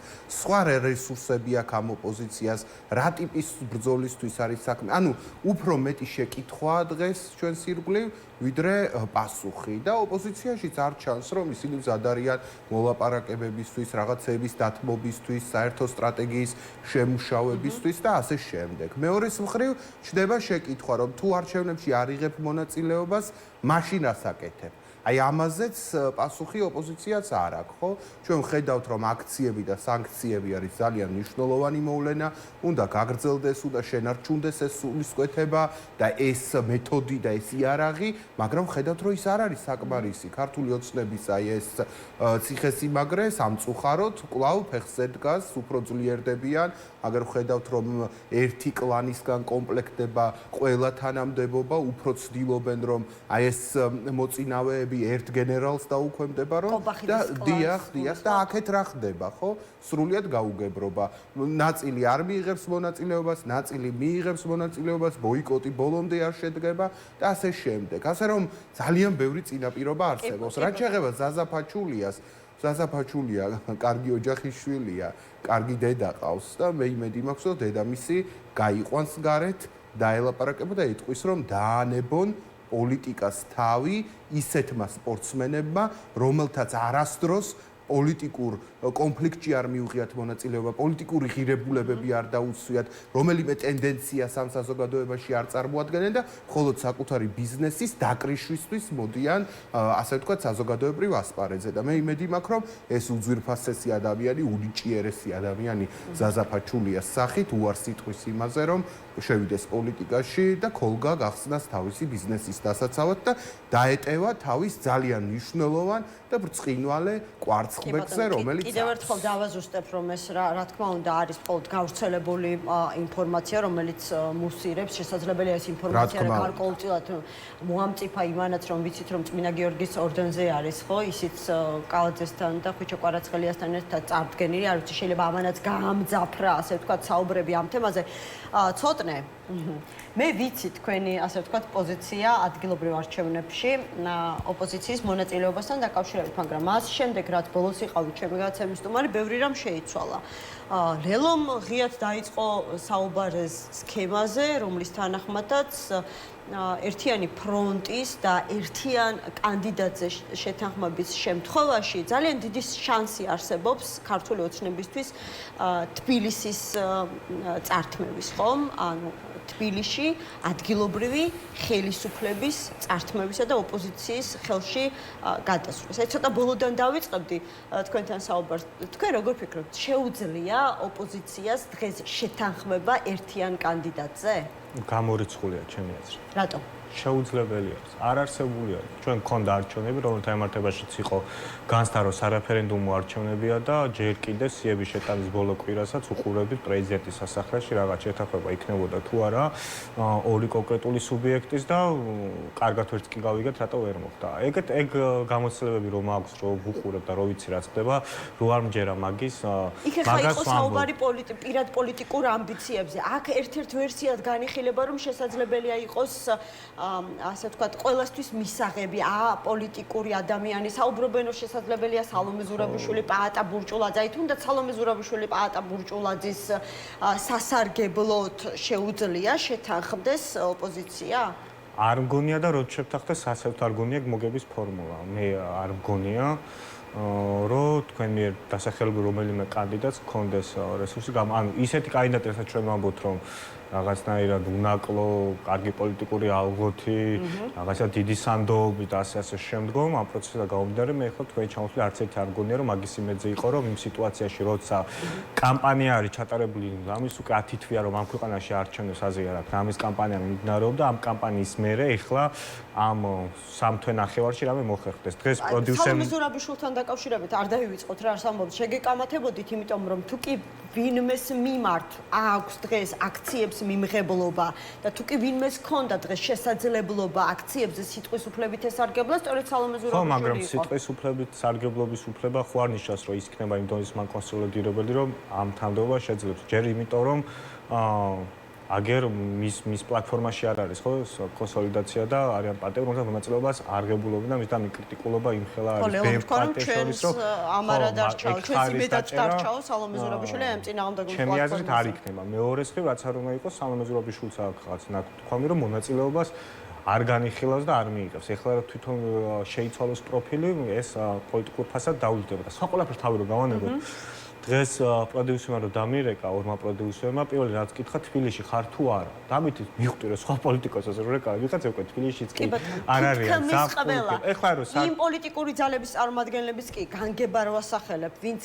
სხვა რესურსები აქვს ამ ოპოზიციას, რა ტიპის ბრძოლისთვის არის საქმე. ანუ უფრო მეტი შეკითხვაა დღეს ჩვენს ირგვლივ, ვიდრე პასუხი და ოპოზიციაშიც არ ჩანს, რომ ისინი მზად არიან მოლაპარაკებებისთვის, რაღაცების დათმობისთვის, საერთო სტრატეგიის შემუშავებისთვის და ასე შემდეგ. მეორეს მხრივ ჩნდება შეკითხვა, რომ თუ არჩევნებში არ იღებ მონაწილეობას, მაშინ რას აკეთებ? აი ამაზეც პასუხი ოპოზიციაც არ აქვს, ხო? ჩვენ ვხედავთ, რომ აქციები და სანქციები არის ძალიან მნიშვნელოვანი მოვლენა, უნდა გაგრძელდეს, უნდა შენარჩუნდეს ეს სულისკვეთება და ეს მეთოდი და ეს იარაღი, მაგრამ ვხედავთ, რომ ის არ არის საკმარისი. ქართული ოცნების აი ეს ციხესიმაგრე სამწუხაროდ კვლავ ფეხზე დგას, უფრო ძლიერდებიან, აგერ ვხედავთ, რომ ერთი კლანისგან კომპლექტდება ყველა თანამდებობა, უფრო ცდილობენ, რომ აი ეს მოწინავეები ერთ გენერალს დაუქვემდება, რომ და დიახ და აქეთ რა ხდება, ხო? სრულიად გაუგებრობა. ნაწილი არ მიიღებს მონაწილეობას, ნაწილი მიიღებს მონაწილეობას, ბოიკოტი ბოლომდე არ შედგება და ასე შემდეგ. ასე რომ ძალიან ბევრი წინაპირობა არსებობს. რაც შეეხება ზაზაფაჩულიას, ზაზაფაჩულია კარგი ოჯახის შვილია, კარგი დედა ყავს და მე იმედი მაქვს, რომ დედამისი გაიყვანს გარეთ, დაელაპარაკება და იტყვის, რომ დაანებონ პოლიტიკას თავი ისეთმა სპორტსმენებმა, რომელთაც არასდროს პოლიტიკურ კონფლიქტში არ მიუღიათ მონაწილეობა, პოლიტიკური ღირებულებები არ დაუსვიათ, რომელიმე ტენდენციას ამ საზოგადოებაში არ წარმოადგენენ და მხოლოდ საკუთარი ბიზნესის დაკრიშვისთვის მოდიან, ასე ვთქვათ, საზოგადოებრივ ასპარეზზე და მე იმედი მაქვს, რომ ეს უძვირფასესი ადამიანი, უნიჭიერესი ადამიანი ზაზაფაჩულიას სახით უარს იტყვის იმაზე, რომ შევიდეს პოლიტიკაში და ქოლგა გახსნას თავისი ბიზნესის დასაცავად და დაეტევა თავის ძალიან მნიშვნელოვან და ბრწყინვალე კვარცხლბეკზე, რომელიც კიდევ ერთხელ დავაზუსტებ, რომ ეს რა თქმა უნდა არის მხოლოდ გავრცელებული ინფორმაცია, რომელიც მუსირებს, შესაძლებელია ეს ინფორმაცია გარკვეულწილად მოამწიფა იმანაც, რომ ვიცით, რომ წმინდა გიორგის ორდენზე არის, ხო, ისიც კალაძესთან და ხვიჩა კვარაცხელიასთან ერთად წარდგენილი, არ ვიცი, შეიძლება ამანაც გაამძაფრა, ასე ვთქვათ, საუბრები ამ თემაზე. ცოტნე მე ვიცი თქვენი, ასე ვთქვათ, პოზიცია ადგილობრივ არჩევნებში ოპოზიციის მონაწილეობასთან დაკავშირებით, მაგრამ მას შემდეგ, რაც ბოლოს იყავით ჩემი გადაცემის სტუმარი, ბევრი რამ შეიცვალა. ლელომ ღიად დაიწყო საუბარი სქემაზე, რომლის თანახმადაც ერთიანი ფრონტის და ერთიან კანდიდატზე შეთანხმების შემთხვევაში ძალიან დიდი შანსი არსებობს ქართული ოცნებისთვის თბილისის წართმევის, ხომ? ანუ თბილისში ადგილობრივი ხელისუფლების წართმევისა და ოპოზიციის ხელში გადასვლის. აი ცოტა ბოლოდან დავიწყებდი თქვენთან საუბარს. თქვენ როგორ ფიქრობთ, შეუძლია ოპოზიციას დღეს შეთანხმება ერთიან კანდიდატზე? გამორიცხულია ჩემი აზრით. რატომ? შეუძლებელია. არ არსებული არის. ჩვენ გქონდა არჩევნები, რომელთა ემართებაშიც იყო განსტარო სარეფერენდუმო არჩევნებია და ჯერ კიდევ სიების შეტანის ბოლო კვირასაც უყურებთ პრეზიდენტის სასახლეში რაღაც შეთანხმება იქნებოდა თუ არა ორი კონკრეტული სუბიექტის და კარგად ვერც კი გავიგეთ, რატო ვერ მოხდა. ეგ გამოცდილებები რომ აქვს, რომ ვუყურებ და რო ვიცი რა ხდება, რო არ მჯერა მაგის იქ ხა იყო საუბარი პირად პოლიტიკურ ამბიციებზე. აქ ერთ-ერთ ვერსიად განიხილება, რომ შესაძლებელია იყოს ასე ვთქვათ, ყველასთვის მისაღები, პოლიტიკური ადამიანი საუბრობენ, რომ შესაძლებელია სალომე ზურაბიშვილი, პაატა ბურჭულაძე, აი თუნდაც სალომე ზურაბიშვილი, პაატა ბურჭულაძის სასარგებლოდ შეუძლია შეთანხმდეს ოპოზიცია? არ მგონია და როდ შევთანხმდე სასევთ არ გონია მოგების ფორმულა. მე არ მგონია რომ თქვენ მიერ დასახელებული რომელიმე კანდიდატს გქონდეს რესურსი, ანუ ისეთი კანდიდატი, რასაც ჩვენ ვამბობთ, რომ რაღაცნაირად უნაკლო, კარგი პოლიტიკური ალღოთი, რაღაცა დიდი სანდოობით და ასე შემდგომ ამ პროცესიდან გამომდინარე მე ხო თქვენ ჩამოსვლი არც ერთი არ მგონია რომ მაგის იმედზე იყო რომ იმ სიტუაციაში როცა კამპანია არის ჩატარებული ამის უკვე 10 თვეა რომ ამ ქვეყანაში არჩევნებს აზრია რა ამის კამპანია მიმდინარეობდა ამ კამპანიის მერე ეხლა ამ 3 თვე ნახევარში რამე მოხერხდეს დღეს პროდიუსერმა ზურაბიშვილთან დაკავშირებით არ დავივიწყოთ რა არს ამბობთ შეგეკამათებოდით იმიტომ რომ თუ კი ვინმეს მიმართ აქვს დღეს აქციებს მიმღებლობა და თუ კი ვინმეს ქონდა დღეს შესაძლებლობა აქციებზე სიტყვის უფლებით ესარგებლა, სწორედ სალომე ზურაბიშვილი იყო. ხო, მაგრამ სიტყვის უფლებით სარგებლობის უფლება ხო არ ნიშნავს, რომ ის იქნება იმ დონის მაკონსოლიდირებელი, რომ ამ თანამდებობას შეძლებს. ჯერ იმიტომ, რომ აგერ მის პლატფორმაში არ არის ხო კონსოლიდაცია და არიან პარტიები, რომელთა მონაწილეობას არ ღებულობენ და მის და მიკრიტიკულობა იმ ხელა არის. ბევრ პარტიებს შორის რომ ამარა დარჩაო, ჩვენს იმედად დარჩაო სალომე ზურაბიშვილი ამ წინააღმდეგობის ჩემი აზრით არ იქნება. მეორეს მხრივ რაც არ უნდა იყოს სალომე ზურაბიშვილს აქვს რაღაც ნათქვამი რომ მონაწილეობას არ განიხილავს და არ მიიღებს. ეხლა თვითონ შეიცვალოს პროფილი, ეს პოლიტიკურ ფასად დაუჯდება და სხვა ყველაფერს თავი რომ გავანებოთ. დღეს პროდიუსერმა რომ დამირეკა ორმა პროდიუსერმა პირველი რაც კითხა თბილისში ხარ თუ არა დამითით მიხვდი რომ სხვა პოლიტიკოსებს რო რეკა ვიღაცა უკვე თბილისშიც კი არ არიან ზაფხულში ეხლა რომ იმ პოლიტიკური ძალების წარმომადგენლებს კი განგებარვა სახელებ ვინც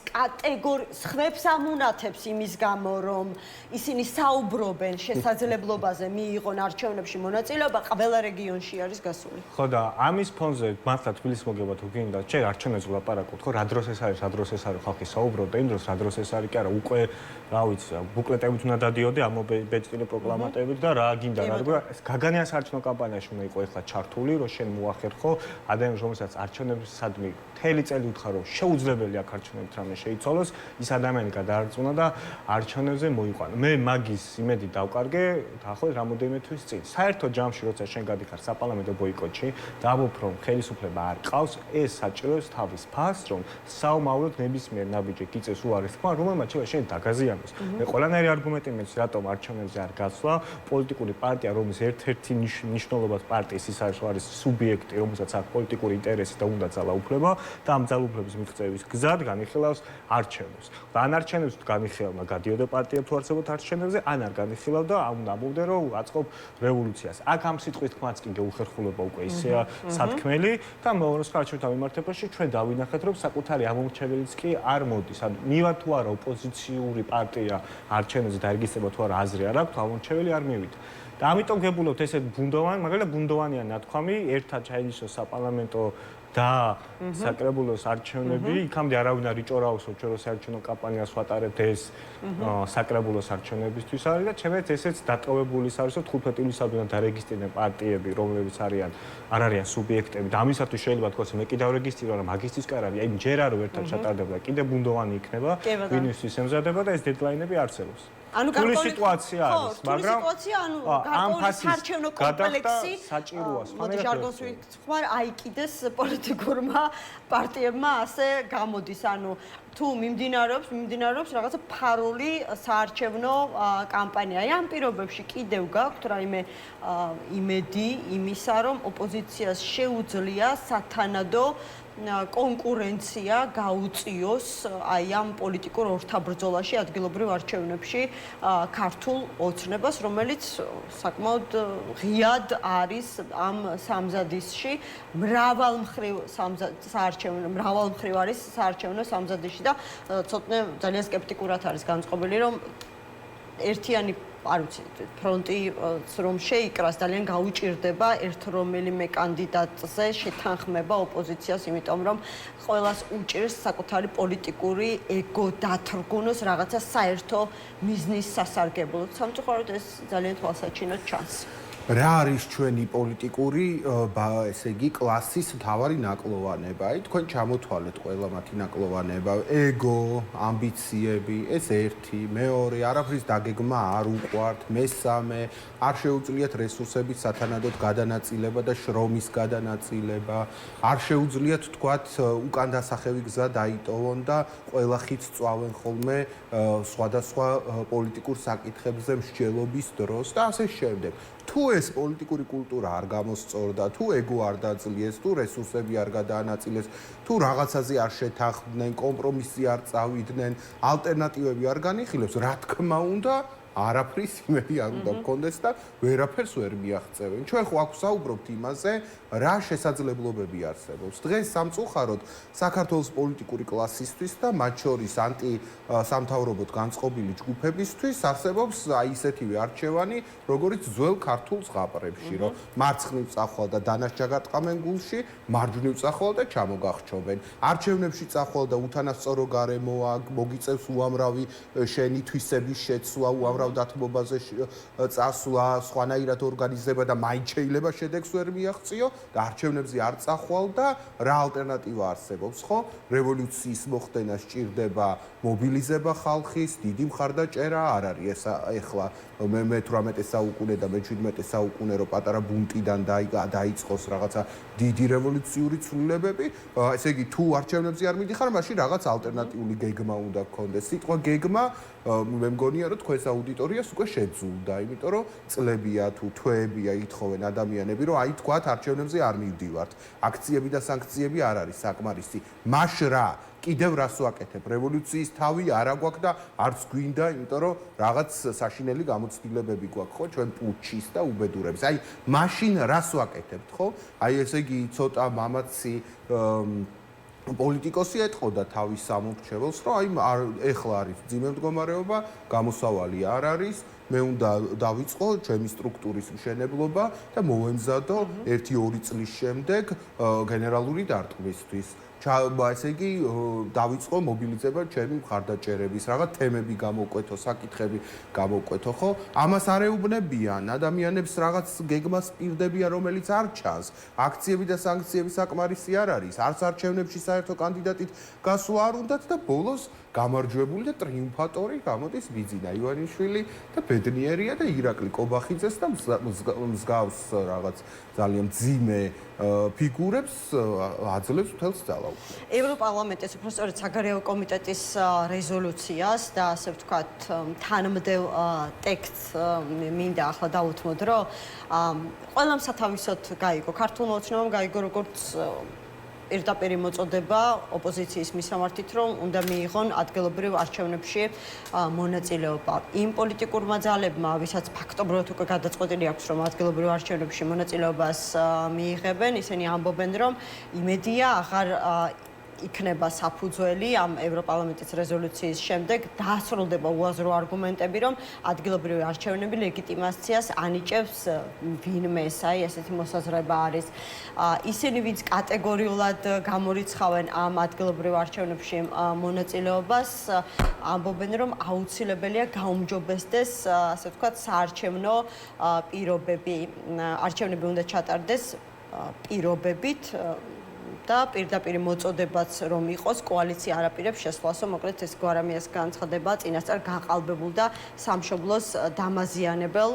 ხვებს ამუნათებს იმის გამო რომ ისინი საუბრობენ შესაძლებლობაზე მიიღონ არჩევნებში მონაწილეობა ყველა რეგიონში არის გასული ხო და ამის ფონზე მართლა თბილისს მოგება თუ გინდა ჯერ არჩევნებს ვლაპარაკობთ ხო რა დროს ეს არის რა დროს ეს არის ხალხი საუბრობდა იმ დროს რა დროს ეს არის კი არა უკვე რა ვიცი ბუკლეტებით უნდა დადიოდე ამ ბეჭდილი პროკლამატებით და რა გინდა რა როგორ ეს გაგანიან საარჩევნო კამპანიაში უნდა იყო ეხლა ჩართული რომ შენ მოახერხო ადამიანს რომელსაც არჩევნებისადმი მთელი წელი უთხარ რომ შეუძლებელია აქ არჩევნებით რამე შეიცვალოს ის ადამიანი გადაარწმუნა და არჩევნებზე მოიყვანა მე მაგის იმედი დავკარგე დაახლოებით რამოდენიმე თვის წინ საერთო ჯამში როცა შენ გადიხარ საპარლამენტო ბოიკოტში და ამბობ რომ ხელისუფლება არ ყავს ეს საჭიროებს თავის ფასს რომ საომავლოდ ნებისმიერ ნაბიჯი გიწევს უარეს თქვა რომელმაც შენ დაგაზიანოს მე ყველანაირი არგუმენტი მეც რატომ არჩევნებზე არ გასვლა პოლიტიკური პარტია რომლის ერთ-ერთი მნიშვნელობა პარტიის ის არის სუბიექტი რომელსაც აქვს პოლიტიკური ინტერესი და უნდა ძალაუფლება და ამ ძალაუფლების მიღწევის გზად განიხილავს არჩევნებს და ან არჩევნებს განიხილავდა გადიოდა პარტია თუ არსებობთ არჩევნებზე ან არ განიხილავდა უნდა ამბობდე რომ აწყობ რევოლუციას აქ ამ სიტყვის თქმაც კი გეუხერხულება უკვე ისეა სათქმელი და მეორე არჩევნთა მიმართებაში ჩვენ დავინახეთ რომ საკუთარი ამომრჩეველიც კი არ მოდის ანუ მივა თუ არა ოპოზიციური პარტია არჩევნებზე დაირგისება თუ არა აზრი არ აქვს ამომრჩეველი არ მივიდა და ამიტომ გებულობთ ესეთ ბუნდოვანი მაგალითად ბუნდოვანია ნათქვამი ერთად ჩაინიშნოს საპარლამენტო და საკრებულოს არჩევნები იქამდე არავინ არ იჭორაოსო ჩვენ რო საარჩევნო კამპანიას ვატარებთ ეს საკრებულოს არჩევნებისთვის არის და ჩემეთ ესეც დატოვებული არის რომ 15 ივლისამდე დარეგისტრირდნენ პარტიები რომლებიც არიან არ არიან სუბიექტები და ამისათვის შეიძლება თქვას მე კიდევ რეგისტრირა რა მაგისტრის კი არ არის აი ჯერ არ ერთად ჩატარდება კიდე ბუნდოვანი იქნება ვინისთვის ემზადება და ეს დედლაინები არსებობს ანუ გარკვეული სიტუაცია არის, მაგრამ ანუ გარკვეული საარჩევნო კომპლექსი საჭიროა. მოდი ჟარგონს ვთქვათ, აი კიდეს პოლიტიკურმა პარტიებმა ასე გამოდის, ანუ თუ მიმდინარეობს რაღაცა ფარული საარჩევნო კამპანია. აი ამ პირობებში კიდევ გაქვთ რაიმე იმედი იმისა, რომ ოპოზიციას შეუძლია სათანადო კონკურენცია გაუწიოს აი ამ პოლიტიკურ ორთაბრძოლაში ადგილობრივ არჩევნებში ქართულ ოცნებას, რომელიც საკმაოდ ღიად არის ამ სამზადისში, მრავალმხრივ არის საარჩევნო სამზადისში და ცოტნე ძალიან სკეპტიკურად არის განწყობილი, რომ ერთიანი არ ვიცი, ფრონტი რომ შეიკრას, ძალიან გაუჭირდება ერთ რომელიმე კანდიდატზე შეთანხმება ოპოზიციას, იმიტომ რომ ყველას უჭირს საკუთარი პოლიტიკური ეგო დათრგუნოს რაღაცა საერთო მიზნის სასარგებლოდ. სამწუხაროდ ეს ძალიან თვალსაჩინოდ ჩანს. რა არის ჩვენი პოლიტიკური, ესე იგი, კლასის მთავარი ნაკლოვანება? აი, თქვენ ჩამოთვალეთ ყველა მათი ნაკლოვანება, ეგო, ამბიციები, ეს ერთი, მეორე, არაფრის დაგეგმა არ უყვართ, მესამე, არ შეუძლიათ რესურსების სათანადოდ გადანაწილება და შრომის გადანაწილება, არ შეუძლიათ თქვათ უკან დასახევი გზა დაიტოვონ და ყველა ხით წვავენ ხოლმე სხვადასხვა პოლიტიკურ საკითხებზე მსჯელობის დროს და ასე შემდეგ. თუ ეს პოლიტიკური კულტურა არ გამოსწორდა, თუ ეგო არ დაძლიეს, თუ რესურსები არ გადაანაწილეს, თუ რაღაცაზე არ შეთანხმდნენ, კომპრომისი არ წავიდნენ, ალტერნატივები არ განიხილებს, რა თქმა უნდა, არაფრის იმედი არ უნდა გქონდეს და ვერაფერს ვერ მიაღწევენ. ჩვენ ხო აქ საუბრობთ იმაზე, რა შესაძლებლობები არსებობს. დღეს სამწუხაროდ საქართველოს პოლიტიკური კლასისთვის და მათ შორის ანტი-სამთავრობოდ განწყობილი ჯგუფებისთვის არსებობს აი ისეთივე არჩევანი, როგორც ძველ ქართულ ზღაპრებში, რომ მარცხნივ წახვალ და დანაშჯაგარტყამენ გულში, მარჯვნივ წახვალ და ჩამოგახჩობენ. არჩევნებში წახვალ და უთანასწორო გარემოა, მოგიწევს უამრავი შენი თვისების შეცვლა, უამრავ დათმობაზე წასვლა, სხვანაირად ორგანიზება და მაინც შეიძლება შედეგს ვერ მიაღწიო და არჩევნებზე არ წახვალ და რა ალტერნატივა არსებობს, ხო? რევოლუციის მოხდენა სჭირდება მობილიზება ხალხის, დიდი მხარდაჭერა არ არის ეს ეხლა მე-18 საუკუნე და მე-17 საუკუნე რო პატარა ბუნტიდან დაიწყოს რაღაცა დიდი რევოლუციური ცვლილებები, ესე იგი თუ არჩევნებზე არ მიდიხარ, მაშინ რაღაც ალტერნატიული გეგმა უნდა გქონდეს. სიტყვა გეგმა მე მგონია რომ თქვენს აუდიტორიას უკვე შეძულდა, იმიტომ რომ წლებია თუ თვეებია ითხოვენ ადამიანები, რომ აი თქვათ არჩევნებზე არ მივდივართ. აქციები და სანქციები არ არის საკმარისი. მაშ რა კიდევ რას ვაკეთებ? რევოლუციის თავი არა გვაქვს და არც გვინდა, იმიტომ რომ რაღაც საშინელი გამოცდილებები გვაქვს, ხო, ჩვენ პუჩის და უბედურების. აი, მაშინ რას ვაკეთებთ, ხო? აი, ესე იგი, ცოტა მამაცი პოლიტიკოსი ეთყოდა თავის სამორჩეველს, რომ აი, ეხლა არის ძიმე მდგომარეობა, გამოსავალი არ არის, მე უნდა დავიწყო ჩემი სტრუქტურის მშენებლობა და მოვემზადო 1-2 წლის შემდეგ გენერალური დარტყმისთვის. ესე იგი დავიწყო მობილიზება ჩემი მხარდაჭერების, რაღაც თემები გამოვკვეთო, საკითხები გამოვკვეთო, ხო? ამას არ ეუბნებიან, ადამიანებს რაღაც გეგმას პირდებიან, რომელიც არ ჩანს. აქციები და სანქციები საკმარისი არ არის. არც არჩევნებში საერთო კანდიდატით გასვლა არ უნდათ და ბოლოს გამარჯვებული და ტრიუმფატორი გამოდის ბიძინა ივანიშვილი და ბედნიერია და ირაკლი კობახიძეს და მსგავს რაღაც ძალიან ძიმე ფიგურებს აძლევს მთელს ძალაუფლებას. ევროპარლამენტის უფრო სწორედ საგარეო კომიტეტის რეზოლუციას და ასე ვთქვათ თანმდევ ტექსტს მინდა ახლა დავუთმოთ, რომ ყველამ სათავისოდ გაიგო, ქართულმა ოცნებამ გაიგო, როგორც პირდაპირი მოწოდება ოპოზიციის მისამართით, რომ უნდა მიიღონ ადგილობრივ არჩევნებში მონაწილეობა. იმ პოლიტიკურმა ძალებმა, ვისაც ფაქტობრივად უკვე გადაწყვეტილი აქვს, რომ ადგილობრივ არჩევნებში მონაწილეობას მიიღებენ, ისინი ამბობენ, რომ იმედია აღარ იქნება საფუძველი ამ ევროპარლამენტის რეზოლუციის შემდეგ დაასრულდება უაზრო არგუმენტები, რომ ადგილობრივი არჩევნები ლეგიტიმაციას ანიჭებს ვინმეს, აი ესეთი მოსაზრება არის. ისინი ვინც კატეგორიულად გამორიცხავენ ამ ადგილობრივ არჩევნებში მონაწილეობას, ამბობენ, რომ აუცილებელია გაუმჯობესდეს, ასე ვთქვათ, საარჩევნო პირობები. არჩევნები უნდა ჩატარდეს პირობებით და პირდაპირი მოწოდებაც რომ იყოს, კოალიცია არ აპირებს შესვლასო, მოკლედ ეს გვარამიას განცხადება წინასწარ გაყალბებულ და სამშობლოს დამაზიანებელ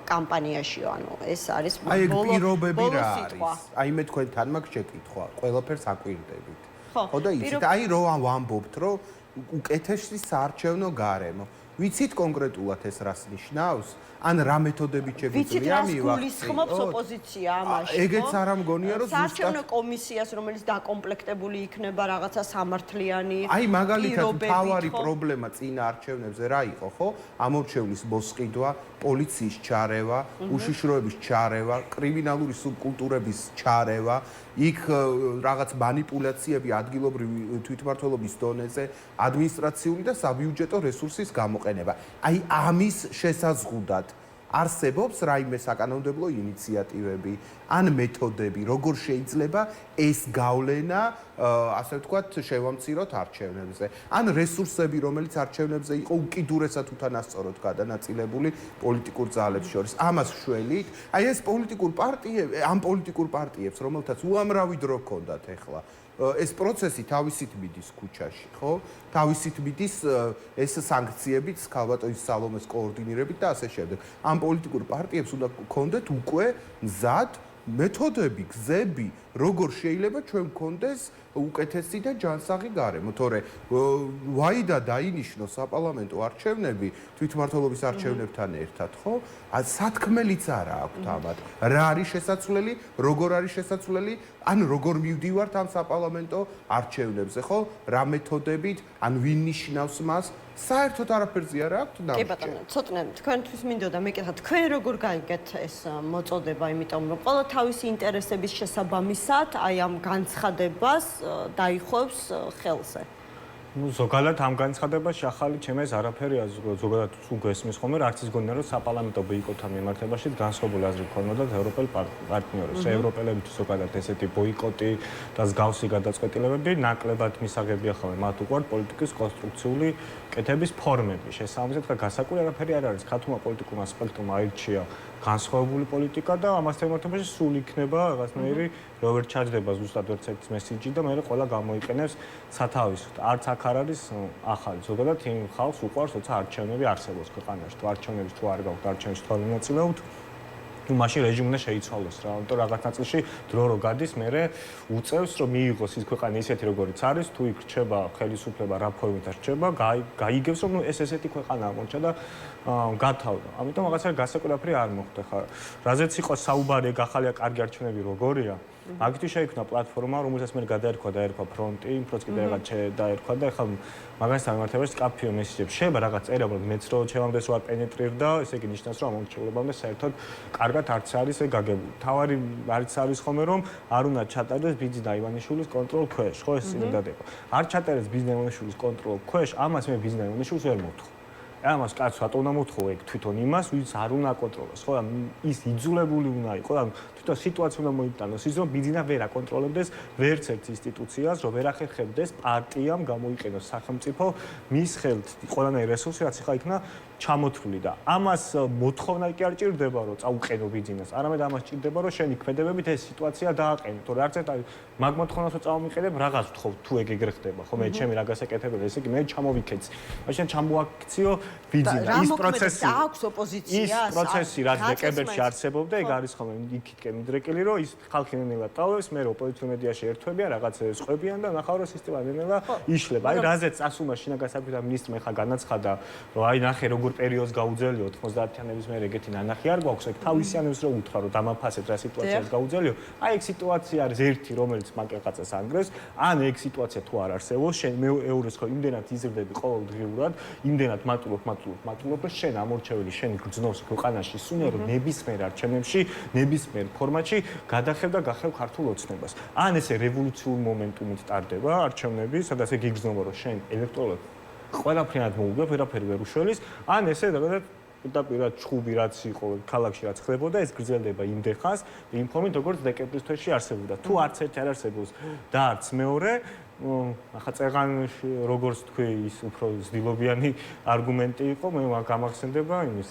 კამპანიაშიო. ანუ ეს არის აი ეგ პირობები რა არის? აი მე თქვენთან მაქვს შეკითხვა, ყველაფერს აკვირდებით. ხო და იცით, აი რო ვამბობთ, რომ უკეთესი საარჩევნო გარემო. ვიცით კონკრეტულად ეს რას ნიშნავს? ან რა მეთოდებით შეგვიძლია მივახციოთ? ვიცით, რას გულისხმობს ოპოზიცია ამაში? ეგეც არ ამგონია, რომ საარჩევნო კომისიას, რომელიც დაკომპლექტებული იქნება რაღაცა სამართლიანი აი მაგალითად მთავარი პრობლემა წინა არჩევნებზე რა იყო, ხო? ამორჩევლის მოსყიდვა, პოლიციის ჩარევა, უშიშროების ჩარევა, კრიმინალური სუბკულტურების ჩარევა, იქ რაღაც манипуляციები ადგილობრივი თვითმმართველობის დონეზე, ადმინისტრაციული და საბიუჯეტო რესურსის გამოყენება. აი ამის შესაზღუდად არსებობს რაიმე საკანონმდებლო ინიციატივები ან მეთოდები, როგორ შეიძლება ეს გავლენა, ასე ვთქვათ, შევამციროთ არჩევნებზე, ან რესურსები, რომელიც არჩევნებზე იყო უკიდურესად უთანასწოროდ გადანაწილებული პოლიტიკურ ძალებს შორის. ამას შველით, აი ეს ამ პოლიტიკურ პარტიებს, რომელთაც უამრავი დრო ჰქონდათ ახლა ეს პროცესი თავისით მიდის ქუჩაში, ხო? თავისით მიდის ეს სანქციებიც ქალბატონის სალომეს კოორდინირებით და ასე შემდეგ. ამ პოლიტიკურ პარტიებს უნდა გქონდეთ უკვე მზად მეთოდები, გზები, როგორ შეიძლება ჩვენ გქონდეს უკეთესი და ჯანსაღი გარემო, თორე ვაიდა დაინიშნო საპარლამენტო არჩევნები თვითმმართველობის არჩევნებთან ერთად, ხო? სათქმელიც არა აქვთ ამათ. რა არის შესაძლებელი, როგორ არის შესაძლებელი, ან როგორ მივდივართ ამ საპარლამენტო არჩევნებზე, ხო? რა მეთოდებით, ან ვინ ნიშნავს მას? საერთოდ არაფერზე არ აქვს და კი ბატონო, ცოტნე თქვენთვის მინდოდა მეკითხა, თქვენ როგორ გაიგეთ ეს მოწოდება, იმიტომ რომ ყველა თავისი ინტერესების შესაბამისად აი ამ განცხადებას დაიხობს ხელზე. ну ზოგადად ამ განცხადებაში ახალი ჩემს არაფერია ზოგადად თუ გესმის ხოლმე არც ის გონია რომ საპარლამენტო ბოიკოტთან მიმართებაში განსხვავებული აზრი ქონოდათ ევროპელ პარტნიორებს. ევროპელებით ზოგადად ესეთი ბოიკოტი და მსგავსი გადაწყვეტილებები ნაკლებად მისაღებია ხოლმე მათ უყვართ პოლიტიკის კონსტრუქციული კეთების ფორმები. შესაბამისად გასაკვირი არაფერი არ არის. ქართულმა პოლიტიკურმა სპექტრუმ აირჩია განსხვავებული პოლიტიკა და ამასთან მიმართებაში სულ იქნება რაღაცნაირი რობერტ ჩაჯდება ზუსტად ერთ ერთ მესიჯი და მე ყველა გამოიყენებს სათავისოდ. არც აქ არ არის ახალი. ზოგადად იმ ხალხს უყვარს, როცა არჩევნები არსებობს ქვეყანაში. თუ არჩევნების თუ არ გაქვთ არჩევნებში თუ არ მონაწილეობთ, ну მაშინ რეჟიმი უნდა შეიცვალოს რა. ამიტომ რაღაც ნაწილში დრო რო გადის, მე უწევს რომ მიიღოს ის ქვეყანა ისეთი როგორიც არის, თუ იქ რჩება ხელისუფლება რა ფორმით რჩება, გაიგებს რომ ეს ესეთი ქვეყანა აღმოჩნდა და გათავდა. ამიტომ რაღაცა გასაკვირაფერი არ მოხდა ხა. რაზეც იყო საუბარი ახალია კარგი არჩევნები როგორია. აგითი შეიქმნა პლატფორმა, რომელსაც მე დაერქვა ფრონტი, იმპროც კიდე რაღაც დაერქვა და ეხლა მაგასთან მიმართებაში კაფეო მესიჯებს შეიძლება რაღაც წერა, მაგრამ მეც რო ჩემამდე ვარ პენეტრირდა, ესე იგი ნიშნავს რომ ამორჩეულებამდე საერთოდ კარგად არც არის ეგ გაგებული. თავარი არც არის ხოლმე რომ არ უნდა ჩატარდეს ბიძინა ივანიშვილის კონტროლ ქვეშ, ხო ეს წინადადება. არ ჩატარდეს ბიძინა ივანიშვილის კონტროლ ქვეშ, ამას მე ბიძინა ივანიშვილს ვერ მოვთხოვ. ამას კაცს რატო უნდა მოთხოვო ეგ თვითონ იმას, ვინც არ უნდა აკონტროლოს, ხო? ის იძულებული უნდა იყოს, თვითონ სიტუაცია უნდა მოიტანოს ის, რომ ბიძინა ვერ აკონტროლებდეს ვერც ერთ ინსტიტუციას, რომ ვერ ახერხებდეს პარტიამ გამოიყენოს სახელმწიფო მის ხელთ ყველანაირი რესურსი, რაც ახლა იქნა ჩამოთვლილი და ამას მოთხოვნა კი არ ჭირდება, რომ წაუყენო ბიძინას, არამედ ამას ჭირდება, რომ შენი ქმედებებით ეს სიტუაცია დააყენო. თორე არც ერთ მაგ მოთხოვნას რო წავმიყენებ, რაღაც ვთხოვ, თუ ეგ ეგრეხდება, ხო მე ჩემი რა გასაკეთებელი, ესე იგი მე ჩამოვიქეცი. მაშინ ჩამოაქციო ბიძინა. ის პროცესი აქვს ოპოზიციას. ის პროცესი რაც დეკემბერში არსებობდა, ეგ არის ხოლმე იქითკენ მიდრეკილი, რომ ის ხალხი ნელ-ნელა ტოვებს, მე ოპოზიციურ მედიაში ერთვებიან, რაღაც სყვებიან და ნახავ რომ სისტემა ნელ-ნელა იშლება. აი რაზეც წასულმა შინაგან საქმეთა მინისტრმა ხა განაცხადა, რომ აი ნახე როგორ პერიოდს გაუძელიო 90-იანების მერე ეგეთი ნანახი არ გვაქვს, ეგ თავისიანებს რო უთხრა, რომ დამაფასეთ რა სიტუაციას გაუძელიო. აი ეგ სიტუაცია არის ერთი, რომელიც მაგალითად ანგრევს, ან ეგ სიტუაცია თუ არ არსებობს, შენ მეურვეს ხო იმდენად იზრდები ყოველდღიურად, იმდენად მატულობ, რომ შენ ამორჩეველი, შენი გრძნობს ქვეყანაში სუნერო ნებისმიერ არჩევნებში, ნებისმიერ ფორმატში გადახევ და გახევ ქართულ ოცნებას. ან ესე რევოლუციურ მომენტუმით ტარდება არჩევნები, სადაც ეგ იგრძნობა, რომ შენ ელექტორატ ყველაფრიანად მოუგებ, ვერაფერი ვერ უშველის, ან ესე რაღაცა პირდაპირ ჩხუბი რაც იყო ქალაქში რაც ხდებოდა, ეს გრძელდება იმდენ ხანს, იმ ფორმით როგორც დეკემბრის თვეში არსებობდა. თუ არც ერთი არ არსებობს და არც მეორე, ახლა წეღანში როგორც თქვი, ის უფრო ზდილობიანი არგუმენტი იყო, მე გამახსენდება იმის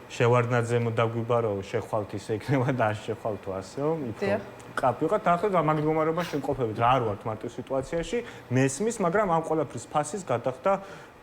შევარდნაძემ დაგვიბარო, შეხვალთ ისე იქნება და არ შეხვალთო ასეო, იქო. კაფეო და მაგ მდგომარეობაში შემყოფებით რა არ ვართ მარტო სიტუაციაში, მესმის, მაგრამ ამ ყველაფრის ფასის გადახდა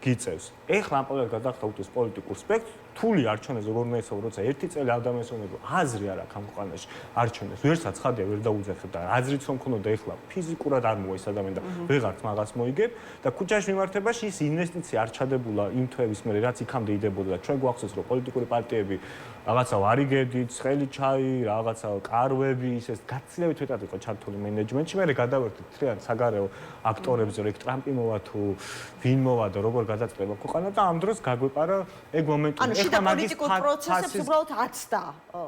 გიწევს. ეხლა ამ ყველაფერს გადახდა უთის პოლიტიკურ სპექტრს, რთული არჩევნებს როგორ უნდა ისაუბრო, როცა ერთი წელი ადამიანს უნდა აზრი არ აქვს ამ ქვეყანაში არჩევნებს, ვერსაც ხადია ვერ დაუძახებ და აზრიც რომ ქონოდა ეხლა ფიზიკურად არ მოვა ეს ადამიანი და ვეღარც მაგას მოიგებ და ქუჩაში მიმართებაში ის ინვესტიცია არ ჩადებულა იმ თვეების მერე რაც იქამდე იდებოდა და ჩვენ გვახსოვს რომ პოლიტიკური პარტიები რაღაცა ვარიგებდით, ცხელი ჩაი, რაღაცა კარვები, ისე გაცილებით მეტად იყო ჩართული მენეჯმენტში. მე გადავერთით თრიან საგარეო აქტორებზე, რომ ეგ ტრამპი მოვა თუ ვინ მოვა და როგორ გადაწყდება ქვეყანა და ამ დროს გაგვეპარა ეგ მომენტი. ანუ შიდა პოლიტიკურ პროცესებს უბრალოდ აცდა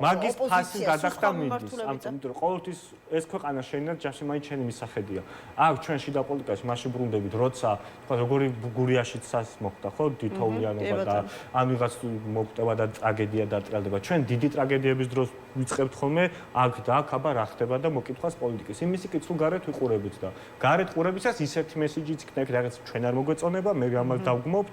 მაგის ფასი გადახდა მიდის. ამიტომ რომ ყოველთვის ეს ქვეყანა შეიძლება ჯამში მაინც შენი მისახედია. აქ ჩვენ შიდა პოლიტიკაში მაშინ ბრუნდებით, როცა თქვა როგორი გურიაშიც მოხდა ხო თითოეულიანობა და ან ვიღაც მოხდება და ტრაგედია დატრიალდება. ჩვენ დიდი ტრაგედიების დროს ვიწყებთ ხოლმე აქ და აქ აბა რა ხდება და მოკითხვას პოლიტიკის. იმისი კი თუ გარეთ ვიყურებით და გარეთ ყურებისას ისეთი მესიჯიც იქნება, რაღაც ჩვენ არ მოგვეწონება, მე ამას დავგმობთ,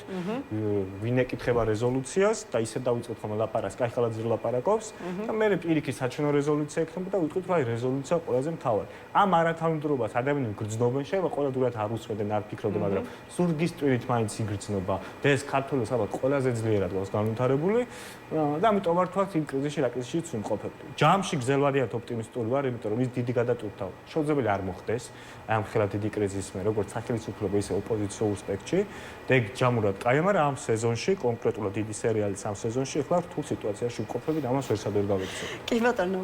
ვინ ეკითხება რეზოლუციას და ისე დავიწყოთ ხოლმე ლაპარაკს, კაი ხალხი ლაპარაკობს და მე პირიქით საჩვენო რეზოლუცია ექნება და ვიტყვით რომ აი რეზოლუცია ყველაზე მთავარი. ამ არათანმიმდევრობას ადამიანები გრძნობენ, შეიძლება ყოველდღურად არ უსვედენ, არ ფიქრობდნენ, მაგრამ ზურგის ტვინით მაინც იგრძნობა და ეს ქართულს ალბათ ყველაზე ძლიერად გვაქვს განვითარებული და ამიტომ არ თქვათ იმ კრიზისში რა კრიზისშიც ვიმყოფებთ. ჯამში გზელვადიანად ოპტიმისტური ვარ, იმიტომ რომ ის დიდი გადატვირთვა შეუძლებელი არ მოხდეს აი ამ ხელა დიდი კრიზისის მე, როგორც სახელმწიფო ისე ოპოზიციურ სპექტრში და ეგ ჯამურად კაია, მაგრამ ამ სეზონში კონკრეტულად დიდი სერიალის ამ სეზონში ახლა რთულ სიტუაციაში ვიმყოფები და ამას ვერსად ვერ გავიქცევ. კი ბატონო,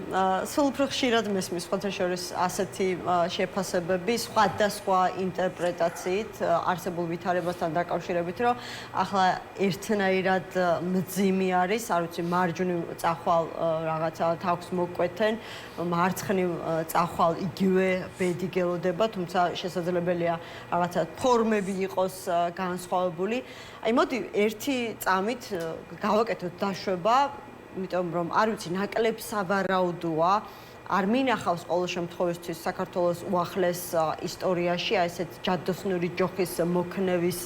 სულ უფრო ხშირად მესმის სხვათა შორის ასეთი შეფასებები სხვადასხვა ინტერპრეტაციით არსებულ ვითარებასთან დაკავშირებით, რომ ახლა ერთნაირად მძიმე არის, არ ვიცი, მარჯვნივ წახვალ რაღაცა თავს მოკვეთენ, მარცხნივ წახვალ იგივე ბედი გელოდება, თუმცა შესაძლებელია რაღაცა ფორმები იყოს განსხვავებული. აი მოდი ერთი წამით გავაკეთოთ დაშვება, იმიტომ რომ არ ვიცი, ნაკლებ სავარაუდოა, არ მინახავს ყოველ შემთხვევაში საქართველოს უახლეს ისტორიაში აი ესეთ ჯადოსნური ჯოხის მოქნევის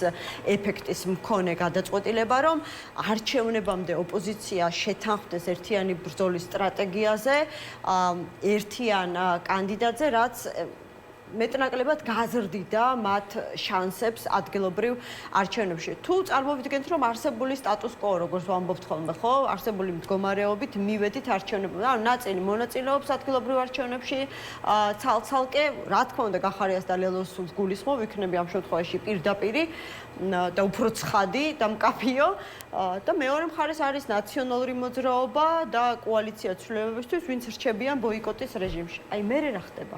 ეფექტის მქონე გადაწყვეტილება, რომ არჩევნებამდე ოპოზიცია შეთანხმდეს ერთიანი ბრძოლის სტრატეგიაზე, ერთიან კანდიდატზე, რაც მეტნაკლებად გაზრდიდა მათ შანსებს ადგილობრივ არჩევნებში. თუ წარმოვიდგენთ, რომ არსებული სტატუს კო, როგორც ვამბობთ ხოლმე, ხო, არსებული მდგომარეობით მივედით არჩევნებამდე, ანუ ნაწილი მონაწილეობს ადგილობრივ არჩევნებში, ცალ-ცალკე, რა თქმა უნდა, გახარიას და ლელოს გულისხმობ, იქნება ამ შემთხვევაში პირდაპირი და უფრო ცხადი და მკაფიო და მეორე მხარეს არის ნაციონალური მოძრაობა და კოალიცია ცვლილებებისთვის, ვინც რჩებიან ბოიკოტის რეჟიმში. აი მე რა ხდება?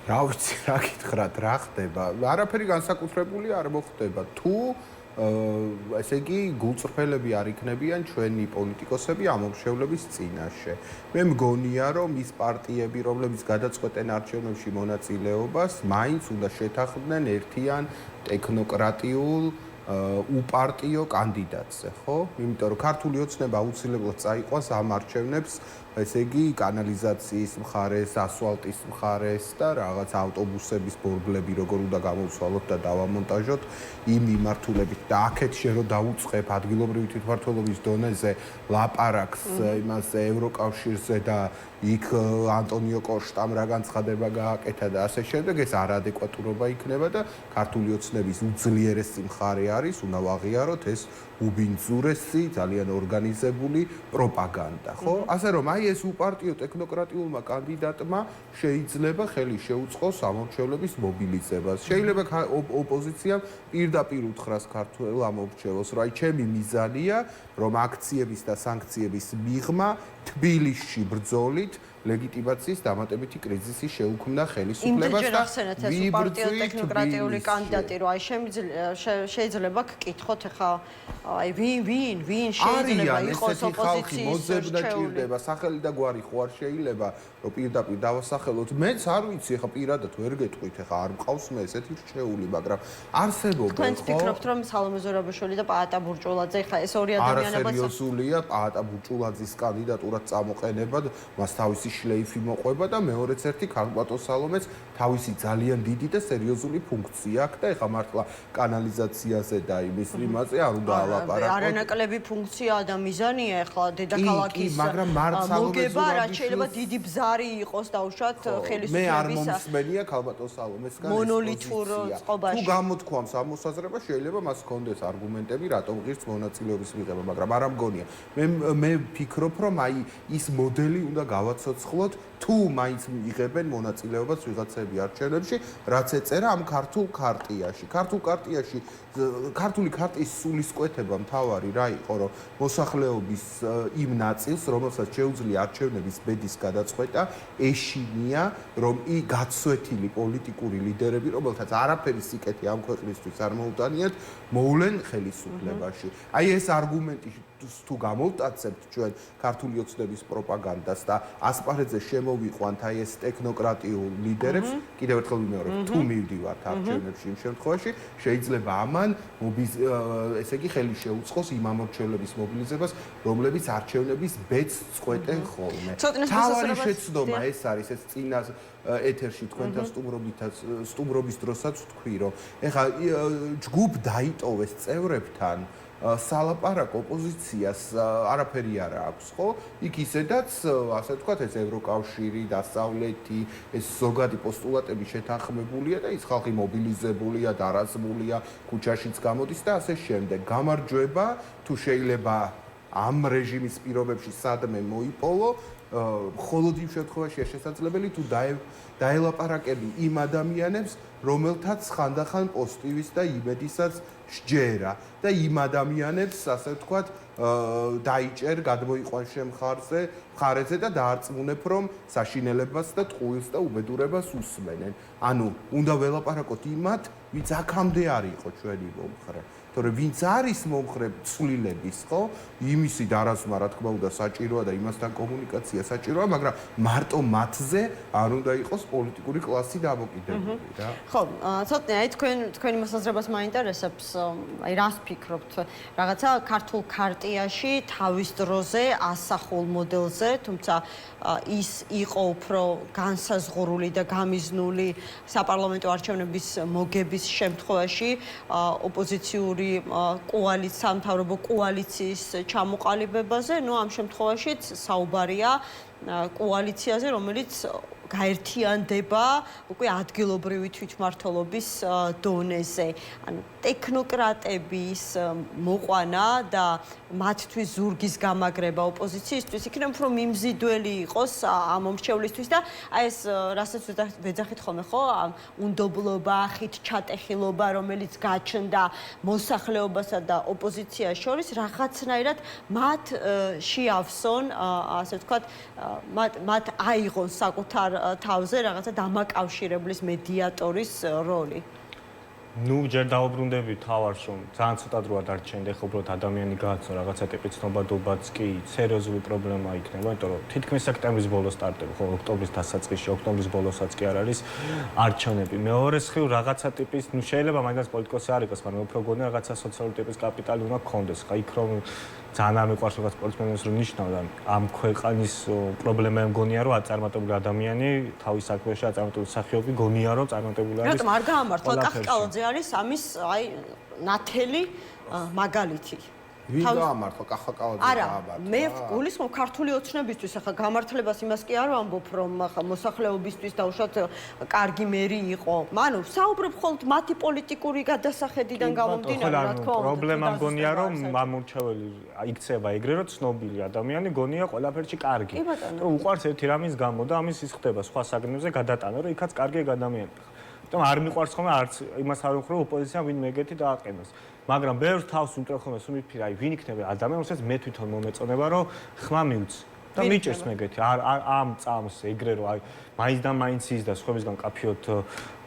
რა ვიცი, რა გითხრათ, რა ხდება? არაფერი განსაკუთრებული არ მოხდება. თუ ესე იგი გულწრფელები არ იქნებიან ჩვენი პოლიტიკოსები ამომრჩევლების წინაშე. მე მგონია, რომ ის პარტიები, რომლებიც გადაწყვეტენ არჩევნებში მონაწილეობას, მაინც უნდა შეთანხმდნენ ერთიან ტექნოკრატიულ უპარტიო კანდიდატზე, ხო? იმიტომ რომ ქართული ოცნება აუცილებლად წაიყვანს ამ არჩევნებს, ესე იგი კანალიზაციის მხარეს, ასფალტის მხარეს და რაღაც ავტობუსების ბორბლები როგორ უნდა გამოვცვალოთ და დავამონტაჟოთ იმ მიმართულებით და აქეთ შერო დაუწყებ ადგილობრივი თვითმმართველობის დონეზე ლაპარაკს იმაზე ევროკავშირზე და იქ ანტონიო კოშტამ რა განცხადება გააკეთა და ასე შემდეგ, ეს არადეკვატურობა იქნება და ქართული ოცნების უძლიერესი მხარე არის, უნდა ვაღიაროთ ეს უბინძურესი, ძალიან ორგანიზებული პროპაგანდა, ხო? ასე რომ აი ეს უპარტიო ტექნოკრატიულმა კანდიდატმა შეიძლება ხელი შეუწყოს ამორჩევლების მობილიზებას. შეიძლება ოპოზიციამ პირდაპირ უთხრას ქართულ ამორჩევლს, რომ აი ჩემი მიზანია, რომ აქციების და სანქციების მიღმა თბილისში ბრძოლით ლეგიტიმაციის დამატებითი კრიზისი შეუქმნა ხელისუფლებას და უპარტიო ტექნოკრატიული კანდიდატი, რომ აი შეიძლება გკითხოთ ახლა აი ვინ შეიძლება იყოს ოპოზიციის მოძებნა ჭირდება, სახელი და გვარი ხო არ შეიძლება რომ პირდაპირ დავასახელოთ. მეც არ ვიცი, ახლა პირადად ვერ გეტყვით, ახლა არ მყავს მე ესეთი რჩეული, მაგრამ არსებობენ ხო? თქვენ ფიქრობთ, რომ სალომე ზურაბაშვილი და პაატა ბურჭულაძე ახლა ეს ორი ადამიანებიც არასერიოზულია პაატა ბურჭულაძის კანდიდატურად წამოყენებად, მას თავისი შლეიფი მოყვება და მეორეც ერთი ქალბატონ სალომეც თავისი ძალიან დიდი და სერიოზული ფუნქცია აქვს და ეხა მართლა კანალიზაციაზე და იმის რიმაზე არ უნდა ალაპარაკოთ. არანაკლები ფუნქცია და მიზანია ეხლა დედაქალაქის მოგება, რაც შეიძლება დიდი ბზარი იყოს დაუშვათ ხელისუფლების. მე არ მომსმენია ქალბატონ სალომესგან მონოლითურ წყობაში. თუ გამოთქვამს ამ მოსაზრება, შეიძლება მას ჰქონდეს არგუმენტები, რატომ ღირს მონაწილეობის მიღება, მაგრამ არ ამგონია. მე ვფიქრობ, რომ აი ის მოდელი უნდა გავაცოცხლოთ, თუ მაინც იღებენ მონაწილეობას ვიღაცები არჩევნებში, რაც ეწერა ამ ქართულ ქარტიაში. ქართული ქარტიის სულისკვეთება მთავარი რა იყო, რომ მოსახლეობის იმ ნაწილს, რომელსაც შეუძლია არჩევნების ბედის გადაწყვეტა, ეშინია, რომ გაცვეთილი პოლიტიკური ლიდერები, რომელთაც არაფერი სიკეთე ამ ქვეყნისთვის არ მოუტანიათ, მოვლენ ხელისუფლებაში. აი ეს არგუმენტი თუ გამოვტაცებთ ჩვენ ქართული ოცნების პროპაგანდას და ასპარეზზე შემოვიყვანთ აი ეს ტექნოკრატიულ ლიდერებს, კიდევ ერთხელ ვიმეორებ, თუ მივდივართ არჩევნებში იმ შემთხვევაში, შეიძლება ამან ესე იგი ხელი შეუწყოს იმ ამორჩევლების მობილიზებას, რომლებიც არჩევნების ბედს წყვეტენ ხოლმე. თავარი შეცდომა ეს არის, ეს წინას ეთერში თქვენთან სტუმრობის დროსაც ვთქვი, რომ ეხა ჯგუფ დაიტოვეს წევრებთან სალაპარაკო ოპოზიციას არაფერი არ აქვს, ხო? იქ ისედაც, ასე ვთქვათ, ეს ევროკავშირი, დასავლეთი, ეს ზოგადი პოსტულატები შეთანხმებულია და ის ხალხი მობილიზებულია, დარაზმულია, ქუჩაშიც გამოდის და ასე შემდეგ. გამარჯვება, თუ შეიძლება ამ რეჟიმის პირობებში სადმე მოიპოვო, მხოლოდ იმ შემთხვევაშია შესაძლებელი, თუ დაელაპარაკები იმ ადამიანებს, რომელთაც ხანდახან პოზიტივის და იმედისაც სჯერა და იმ ადამიანებს, ასე ვთქვათ, დაიჭერ, გადმოიყვან მხარეზე და დაარწმუნებ, რომ საშინელებას და ტყუილს და უბედურებას უსმენენ. ანუ, უნდა ველაპარაკოთ იმათ, ვინც აქამდე არ იყო ჩვენი მომხრე. თორე ვინც არის მომხრე ცვლილების, ხო? იმისი დარაზმა, რა თქმა უნდა, საჭიროა და იმასთან კომუნიკაცია საჭიროა, მაგრამ მარტო მათზე არ უნდა იყოს პოლიტიკური კლასი დამოკიდებული, რა. ხო, ცოტნე, აი თქვენი მოსაზრებას მაინტერესებს, აი რას ფიქრობთ? რაღაცა ქართულ ქარტიაში თავის დროზე ასახულ მოდელზე, თუმცა ის იყო უფრო განსაზღვრული და გამიზნული საპარლამენტო არჩევნების მოგების შემთხვევაში ოპოზიციური სამთავრობო კოალიციის ჩამოყალიბებაზე, ну ამ შემთხვევაშიც საუბარია კოალიციაზე, რომელიც გაერთიანდება უკვე ადგილობრივი თვითმმართველობის დონეზე. ანუ ტექნოკრატების მოყვანა და მათთვის ზურგის გამაგრება ოპოზიციისთვის იქნება უფრო მიმზიდველი იყოს ამ მომრჩევლისთვის და აი ეს რასაც ვეძახით ხოლმე ხო, უნდობლობა, ხით ჩატეხილობა, რომელიც გაჩნდა მოსახლეობასა და ოპოზიციას შორის, რაღაცნაირად მათ შეავსონ, ასე ვთქვათ, მათ აიღონ საკუთარ თავზე რაღაცა დამაკავშირებლის მედიატორის როლი. ნუ ჯერ დაუბრუნდები თავს, რომ ძალიან ცოტა დროა დარჩენდა, ხო უბრალოდ ადამიანი გააცნო რაღაცა ტიპი ცნობადობაც კი სერიოზული პრობლემა იქნება, იმიტომ რომ თითქმის სექტემბრის ბოლოს სტარტდება, ხო ოქტომბრის დასაწყისში, ოქტომბრის ბოლოსაც კი არ არის არჩევნები. მეორე მხრივ რაღაცა ტიპის, ნუ შეიძლება მაგას პოლიტიკოსი არ იყოს, მაგრამ უფრო გონია რაღაცა სოციალური ტიპის კაპიტალი უნდა გქონდეს, ხა იქ რომ ძალიან არ მიყვარს რაღაც სპორტსმენებს რომ ნიშნავდა ამ ქვეყნის პრობლემა მგონია რომ აწარმოებული ადამიანი თავის საქმეში აწარმოებული სახეობი გონია რომ წარმატებული არის. რატომ არ გაამართლა კახკალაძე არის ამის აი ნათელი მაგალითი. ვინ გაამართლა კახკალაძე გაამართლა? არა, მე გულისხმობ ქართული ოცნებისთვის ახლა გამართლებას იმას კი არ ვამბობ რომ ახლა მოსახლეობისთვის დაუშვათ კარგი მერი იყო. ანუ საუბრობ ხოლმე მათი პოლიტიკური გადასახედიდან გამომდინარე, რა თქმა უნდა. პრობლემა მგონია რომ ამორჩეველი იქცევა ეგრე რომ ცნობილი ადამიანი გონია ყველაფერში კარგი. რომ უყვარს ერთი რამის გამო და ამის ის ხდება სხვა საგნებზე გადატანა რომ იქაც კარგი ადამიანი. თუმცა არ მიყვარს ხოლმე არც იმას არ ვუხრო ოპოზიციამ ვინ მეგეთი დააყენოს. მაგრამ ბევრ თავს უმტრო ხოლმე სუმიფირა, აი ვინ იქნება ადამიანი, რომელსაც მე თვითონ მომეწონება, რომ ხმა მივც და მიჭერს მეგეთი. ამ წამს ეგრე რომ აი მაინც და მაინც ის და სხვებისგან კაფიოთ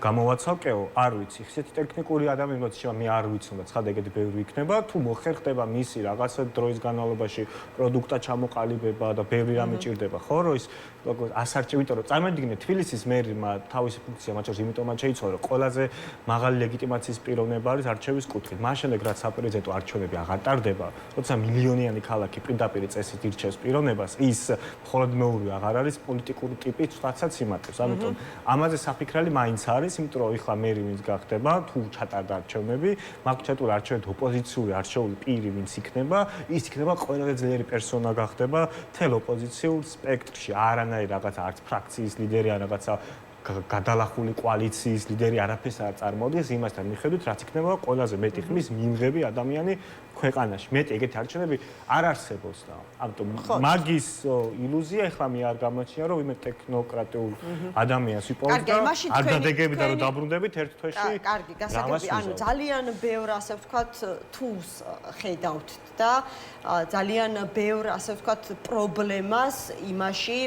გამოვაცალკეო, არ ვიცი, ხსეთი ტექნიკური ადამიანი, როცა მე არ ვიცი, და ცხადად ეგეთი ბევრი იქნება, თუ მოხერხდება მისი რაღაცა დროის განმავლობაში პროდუქტა ჩამოყალიბება და ბევრი რამე ჭირდება, ხო, რომ ის ასარჩევ, იმიტომ რომ წარმოვიდგინეთ თბილისის მერმა თავისი ფუნქცია მათ შორის იმიტომაც შეიცვალა, რომ ყველაზე მაღალი ლეგიტიმაციის პიროვნება არის არჩევის კუთხით. მას შემდეგ რაც საპრეზიდენტო არჩევნები აღარ ტარდება, როცა მილიონიანი ქალაქი პირდაპირ წესით ირჩევს პიროვნებას, ის მხოლოდ მეურვე აღარ არის პოლიტიკური ტიპის სხვაცაც იმატებს. ამიტომ ამაზე საფიქრალი მაინც არის, იმიტომ რომ ეხლა მერი ვინც გახდება, თუ ჩატარდა არჩევნები, მაგჩატურ არჩევნებთ ოპოზიციური არჩეული პირი ვინც იქნება, ის იქნება ყველაზე ძლიერი პერსონა გახდება თელ ოპოზიციურ სპექტრში. არანაირი რაღაცა არც ფრაქციის ლიდერი ან რაღაცა გადალახული კოალიციის ლიდერი არაფერს არ წარმოადგენს იმასთან მიხედვით, რაც იქნება ყველაზე მეტი ხმის მიმღები ადამიანი ქვეყანაში. მეტი ეგეთი არჩევნები არ არსებობს და ამიტომ მაგის ილუზია ეხლა მე არ გამოჩნია, რომ ვიმე ტექნოკრატიულ ადამიანს ვიპოვოთ და არ დადეგები და რომ დაბრუნდებით ერთ თვეში. კარგი, გასაგები, ანუ ძალიან ბევრ ასე ვთქვათ თულს ხედავთ და ძალიან ბევრ ასე ვთქვათ პრობლემას იმაში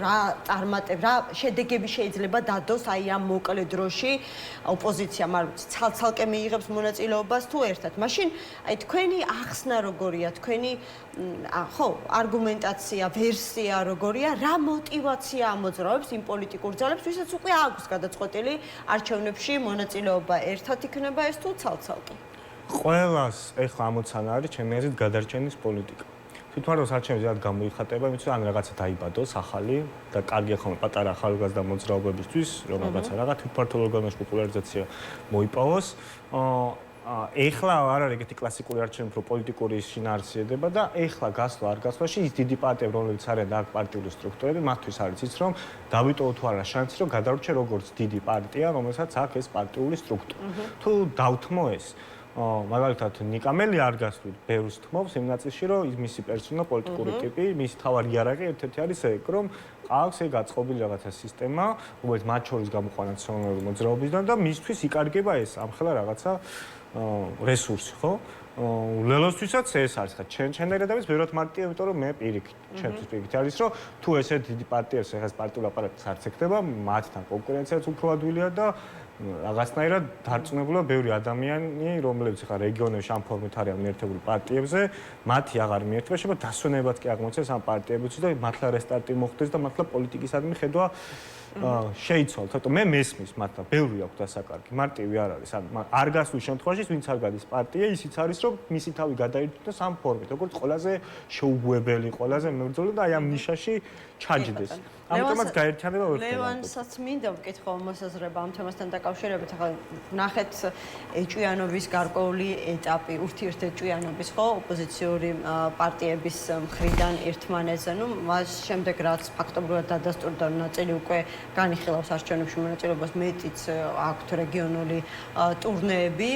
რა წარმატებ, რა შედეგები შეიძლება დადოს აი ამ მოკლე დროში ოპოზიციამ, არ ვიცი, ცალ-ცალკე მიიღებს მონაწილეობას თუ ერთად. მაშინ აი თქვენი ახსნა როგორია, თქვენი ხო, არგუმენტაცია, ვერსია როგორია, რა мотиваცია ამოძრავებს იმ პოლიტიკურ ძალებს, ვისაც უკვე აქვს გადაწყვეტილი არჩევნებში მონაწილეობა, ერთად იქნება ეს თუ ცალ-ცალკე? ყველას ეხლა ამოცანა არის ჩემი აზრით გადარჩენის პოლიტიკა. თვითმაროს არჩევნები ზედ გამოიხატება, იმიტომ რომ ან რაღაცა დაიბადოს ახალი და კარგია ხოლმე პატარა ახალგაზრდა მოძრაობებისთვის, რომ რაღაცა თვითმმართველ ორგანოში პოპულარიზაცია მოიპოვოს. ეხლა არ არის ეგეთი კლასიკური არჩევნები, რომ პოლიტიკური შინაარსიედება და ეხლა გასვლა არ გასვლაში ის დიდი პარტიები, რომლებიც არიან და აქ პარტიული სტრუქტურები, მათთვის არის ის, რომ დავიტოვოთ თუ არა შანსი, რომ გადარჩე როგორც დიდი პარტია, რომელსაც აქვს ეს პარტიული სტრუქტურა. თუ დავთმო ეს მაგალითად ნიკამელი არ გასვლით ბევრს თმობს იმ ნაწილში, რომ მისი პერსონა პოლიტიკური ტიპი, მისი თავარი იარაღი ერთ-ერთი არის ეგ, რომ აქვს ეგ გაწყობილი რაღაცა სისტემა, რომელიც მათ შორის გამოყვანა ნაციონალური მოძრაობისგან და მისთვის იკარგება ეს ამხელა რაღაცა რესურსი, ხო? ლელოსთვისაც ეს არის ხა ჩემნაირად არის ბევრად მარტივი, იმიტომ რომ მე პირიქით, ჩემთვის პირიქით არის, რომ თუ ესე დიდი პარტიას ეხლა პარტიული აპარატიც არ ცეკვდება, მათთან კონკურენციაც უფრო ადვილია და რაღაცნაირად დარწმუნებულა ბევრი ადამიანი, რომლებიც ხა რეგიონებში ამ ფორმით არიან მიერთებული პარტიებზე, მათი აღარ მიერთება, შეიძლება დასვენებად კი აღმოჩნდეს ამ პარტიებიც და მართლა რესტარტი მოხდეს და მართლა პოლიტიკისადმი ხედვა შეიცვალ. თორემ მე მესმის მართლა ბევრი აქვს დასაკარგი, მარტივი არ არის. არ გასვლის შემთხვევაში ვინც არ გადის პარტია, ისიც არის, რომ მისი თავი გადაირჩნდეს ამ ფორმით, როგორც ყველაზე შეუგუებელი, ყველაზე მებრძოლი და აი ამ ნიშაში ჩაჯდეს. ამიტომაც გაერთიანება ვერ ხდება. ლევანსაც მინდა ვკითხო მოსაზრება ამ თემასთან დაკავშირებით, ახლა ნახეთ ეჭვიანობის გარკვეული ეტაპი, ურთიერთეჭვიანობის, ხო, ოპოზიციური პარტიების მხრიდან ერთმანეთზე, ну, მას შემდეგ რაც ფაქტობრივად დადასტურდა, რომ ნაწილი უკვე განიხილავს არჩევნებში მონაწილეობას, მეტიც აქვთ რეგიონული ტურნეები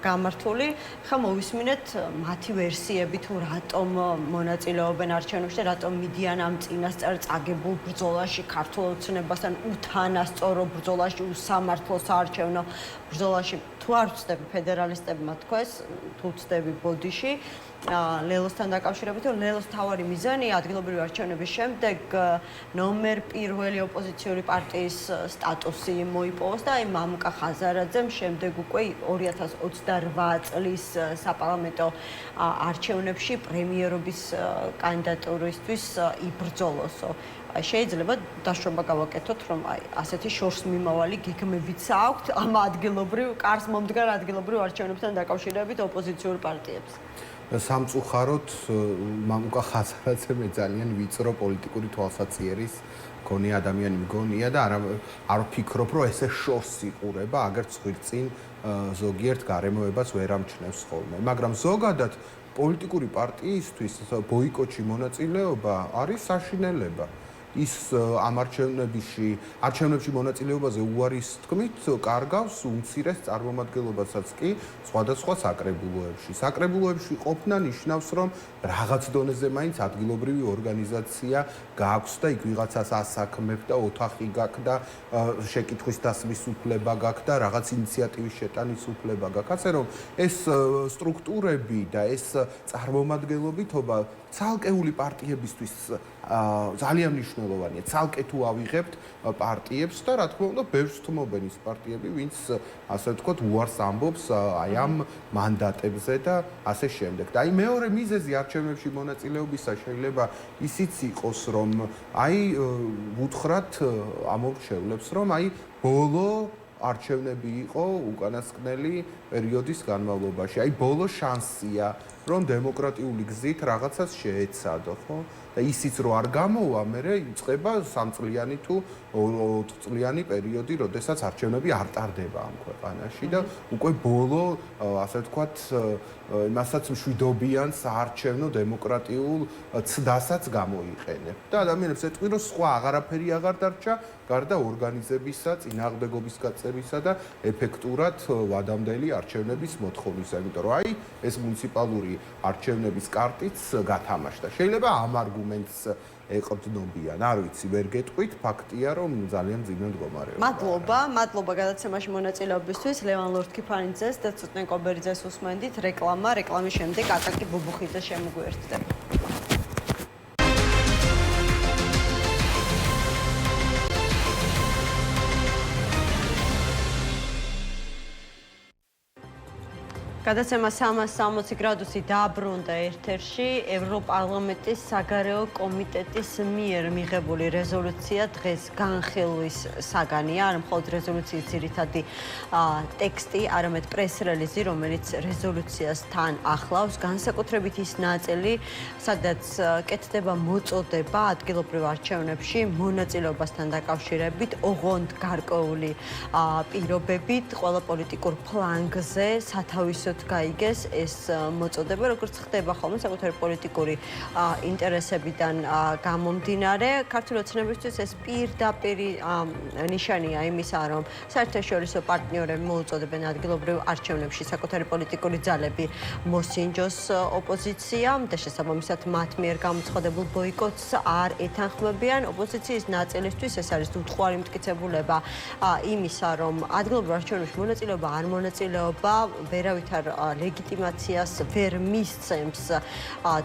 გამართული. ხა მოვისმინეთ მათი ვერსიები თუ რატომ მონაწილეობენ არჩევნებში და რატომ მიდიან ამ წინასწარ წაგებულ ბრძოლაში ქართულ ოცნებასთან, უთანასწორო ბრძოლაში, უსამართლო საარჩევნო ბრძოლაში. თუ არ ვწდები ფედერალისტებმა თქვეს, თუ ვწდები ბოდიში ლელოსთან დაკავშირებით, რომ ლელოს თავარი მიზანი ადგილობრივი არჩევნების შემდეგ ნომერ პირველი ოპოზიციური პარტიის სტატუსი მოიპოვოს და აი მამუკა ხაზარაძემ შემდეგ უკვე 2028 წლის საპარლამენტო არჩევნებში პრემიერობის კანდიდატურისთვის იბრძოლოსო. შეიძლება დაშრობა გავაკეთოთ, რომ აი ასეთი შორს მიმავალი გეგმებიც აქვთ ამ ადგილობრივ კარს მომდგარ ადგილობრივ არჩევნებთან დაკავშირებით ოპოზიციურ პარტიებს. სამწუხაროდ მამუკა ხაზარაძემ ძალიან ვიწრო პოლიტიკური თვალსაციერის მქონე ადამიანი მგონია და არ ვფიქრობ, რომ ესე შორს იყურება, აგერც ხვირწინ ზოგიერთ გარემოებას ვერ ამჩნევს ხოლმე. მაგრამ ზოგადად პოლიტიკური პარტიისთვის ბოიკოტში მონაწილეობა არის საშინელება. ის ამ არჩევნებში მონაწილეობაზე უარის თქმით კარგავს უმცირეს წარმომადგენლობასაც კი სხვადასხვა საკრებულოებში. საკრებულოებში ყოფნა ნიშნავს, რომ რაღაც დონეზე მაინც ადგილობრივი ორგანიზაცია გააქვს და იქ ვიღაცას ასაქმებ და ოთახი გაქვს და შეკითხვის დასმის უფლება გაქვს და რაღაც ინიციატივის შეტანის უფლება გაქვს. ასე რომ ეს სტრუქტურები და ეს წარმომადგენლობითობა ცალკეული პარტიებისთვის ძალიან მნიშვნელოვანია. ცალკე თუ ავიღებთ პარტიებს და რა თქმა უნდა, ბევრს თმობენ ის პარტიები, ვინც ასე ვთქვათ, უარს ამბობს აი ამ მანდატებზე და ასე შემდეგ. და აი მეორე მიზეზი არჩევნებში მონაწილეობისა შეიძლება ისიც იყოს, რომ აი უთხრათ ამორჩევლებს, რომ აი ბოლო არჩევნები იყო უკანასკნელი პერიოდის განმავლობაში. აი ბოლო შანსია, რომ დემოკრატიული გზით რაღაცას შეეცადო, ხო? და ისიც რო არ გამოვა, მერე იწყება 3 წლიანი თუ 4 წლიანი პერიოდი, როდესაც არჩევნები არ ტარდება ამ ქვეყანაში და უკვე ბოლო, ასე ვთქვათ, იმასაც მშვიდობიან საარჩევნო დემოკრატიულ ცდასაც გამოიყენებ. და ადამიანებს ეტყვი, რომ სხვა აღარაფერი აღარ დარჩა, გარდა ორგანიზებისა, წინააღმდეგობის გაწევისა და ეფექტურად ვადამდელი არჩევნების მოთხოვნისა, იმიტომ რომ აი ეს მუნიციპალური არჩევნების კარტიც გათამაშდა. შეიძლება ამ არგუმენტს ეყრდნობიან, არ ვიცი, ვერ გეტყვით, ფაქტია, რომ ძალიან ძიმე მდგომარეობა. მადლობა გადაცემაში მონაწილეობისთვის. ლევან ლორთქიფანიძეს და ცოტნე კობერიძეს უსმენდით. რეკლამის შემდეგ აკაკი ბუბუხიძე შემოგვიერთდება. გადაცემა 360 გრადუსი დააბრუნდა ეთერში. ევროპარლამენტის საგარეო კომიტეტის მიერ მიღებული რეზოლუცია დღეს განხილვის საგანია. არ მხოლოდ რეზოლუციის ძირითადი ტექსტი, არამედ პრეს-რელიზი, რომელიც რეზოლუციას თან ახლავს, განსაკუთრებით ის ნაწილი, სადაც კეთდება მოწოდება ადგილობრივ არჩევნებში მონაწილეობასთან დაკავშირებით, ოღონდ გარკვეული პირობებით, ყველა პოლიტიკურ ფლანგზე სათავისოდ გაიგეს ეს მოწოდება, როგორც ხდება ხოლმე საკუთარი პოლიტიკური ინტერესებიდან გამომდინარე. ქართული ოცნებისთვის ეს პირდაპირ ნიშანია იმისა, რომ საერთაშორისო პარტნიორები მოუწოდებენ ადგილობრივ არჩევნებში საკუთარი პოლიტიკური ძალები მოსინჯოს ოპოზიციამ და შესაბამისად მათ მიერ გამოცხადებულ ბოიკოტს არ ეთანხმებიან. ოპოზიციის ნაწილისთვის ეს არის უთხოვარი მტკიცებულება იმისა, რომ ადგილობრივ არჩევნებში მონაწილეობა არ მონაწილეობა ვერავითარ ლეგიტიმაციას ვერ მისცემს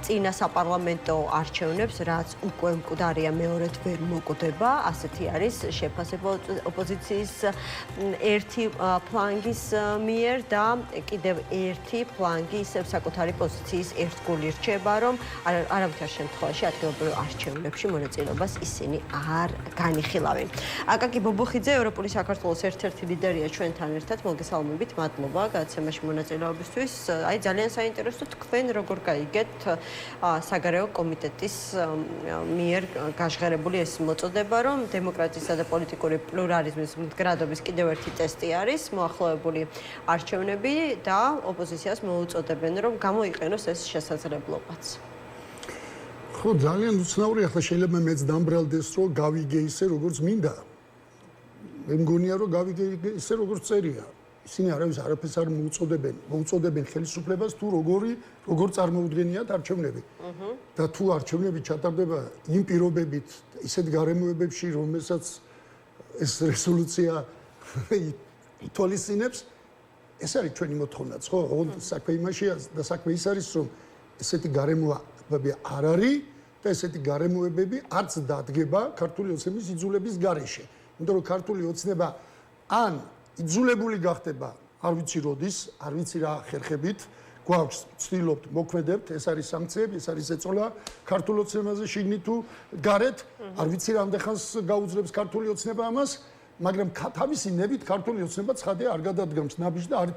წინა საპარლამენტო არჩევნებს, რაც უკვე მკვდარია მეორედ ვერ მოკვდება. ასეთი არის შეფასება ოპოზიციის ერთი ფლანგის მიერ და კიდევ ერთი ფლანგი ისევ საკუთარი პოზიციის ერთგული რჩება, რომ არავითარ შემთხვევაში ადგილობრივ არჩევნებში მონაწილეობას ისინი არ განიხილავენ. აკაკი ბუბუხიძე, ევროპული საქართველოს ერთ-ერთი ლიდერია ჩვენთან ერთად. მოგესალმებით, მადლობა გადაცემაში მონაწილეობისთვის. აი ძალიან საინტერესო თქვენ როგორ გაიგეთ საგარეო კომიტეტის მიერ გაჟღერებული ეს მოწოდება, რომ დემოკრატიისა და პოლიტიკური პლურალიზმის მდგრადობის კიდევ ერთი ტესტი არის მოახლოებული არჩევნები და ოპოზიციას მოუწოდებენ, რომ გამოიყენოს ეს შესაძლებლობაც. ხო, ძალიან უცნაური, ახლა შეიძლება მეც დამბრალდეს, რომ გავიგე ისე, როგორც მინდა. მე მგონია, რომ გავიგე ისე, როგორც წერია. ისინი არაფერს არ მოუწოდებენ ხელისუფლებას თუ როგორ წარმოუდგენიათ არჩევნები. და თუ არჩევნები ჩატარდება იმ პირობებით, ისეთ გარემოებებში, რომელსაც ეს რეზოლუცია ითვალისწინებს, ეს არის ჩვენი მოთხოვნაც, ხო? ოღონდ საქმე იმაშია და საქმე ის არის, რომ ესეთი გარემოებები არ არის და ესეთი გარემოებები არც დადგება ქართული ოცნების იძულების გარეშე. იმიტომ რომ ქართული ოცნება ან იძულებული გახდება, არ ვიცი როდის, არ ვიცი რა ხერხებით, გვაქვს ცდილობთ მოქმედებთ, ეს არის სანქციები, ეს არის ეწოლა ქართულ ოცნებაზე შიგნით თუ გარეთ, არ ვიცი რამდენ ხანს გაუძლებს ქართული ოცნება ამას, მაგრამ თავისი ნებით ქართული ოცნება ცხადია არ გადადგამს ნაბიჯს და არ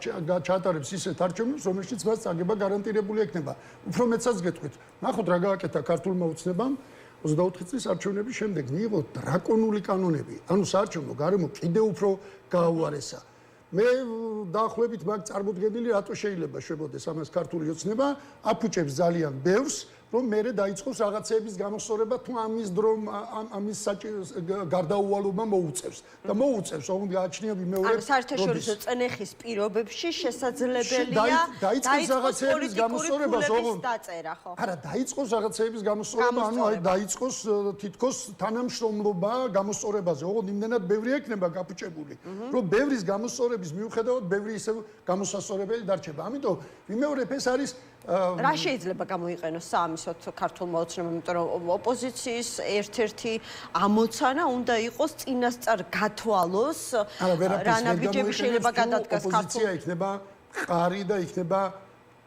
ჩაატარებს ისეთ არჩევნებს, რომელშიც მას წაგება გარანტირებული ექნება. უფრო მეცაც გეტყვით, ნახოთ რა გააკეთა ქართულმა ოცნებამ 24 წლის არჩევნების შემდეგ მიიღო დრაკონული კანონები. ანუ საარჩევნო გარემო კიდევ უფრო გააუარესა. მე დაახლოებით მაგ წარმოდგენილი რატო შეიძლება შვებოდეს ამას ქართული ოცნება, აფუჭებს ძალიან ბევრს, რომ მერე დაიწყოს რაღაცეების გამოსწორება თუ ამის დრო ამის გარდაუვალობა მოუწევს და მოუწევს, ოღონდ გააჩნია მეორე ანუ საერთაშორისო წნეხის პირობებში შესაძლებელია დაიწყოს რაღაცეების გამოსწორებას, ოღონდ დაწერა, ხო? არა, დაიწყოს რაღაცეების გამოსწორება, ანუ აი დაიწყოს თითქოს თანამშრომლობა გამოსწორებაზე, ოღონდ იმდენად ბევრი ექნება გაფუჭებული, რომ ბევრის გამოსწორების მიუხედავად ბევრი ისევ გამოსასწორებელი დარჩება. ამიტომ ვიმეორებ ეს არის რა შეიძლება გამოიყენოს საამის შესაბამისად ქართულმა ოცნებამ, იმიტომ რომ ოპოზიციის ერთ-ერთი ამოცანა უნდა იყოს წინასწარ გათვალოს რა ნაბიჯები შეიძლება გადადგას ოპოზიცია იქნება ყარი და იქნება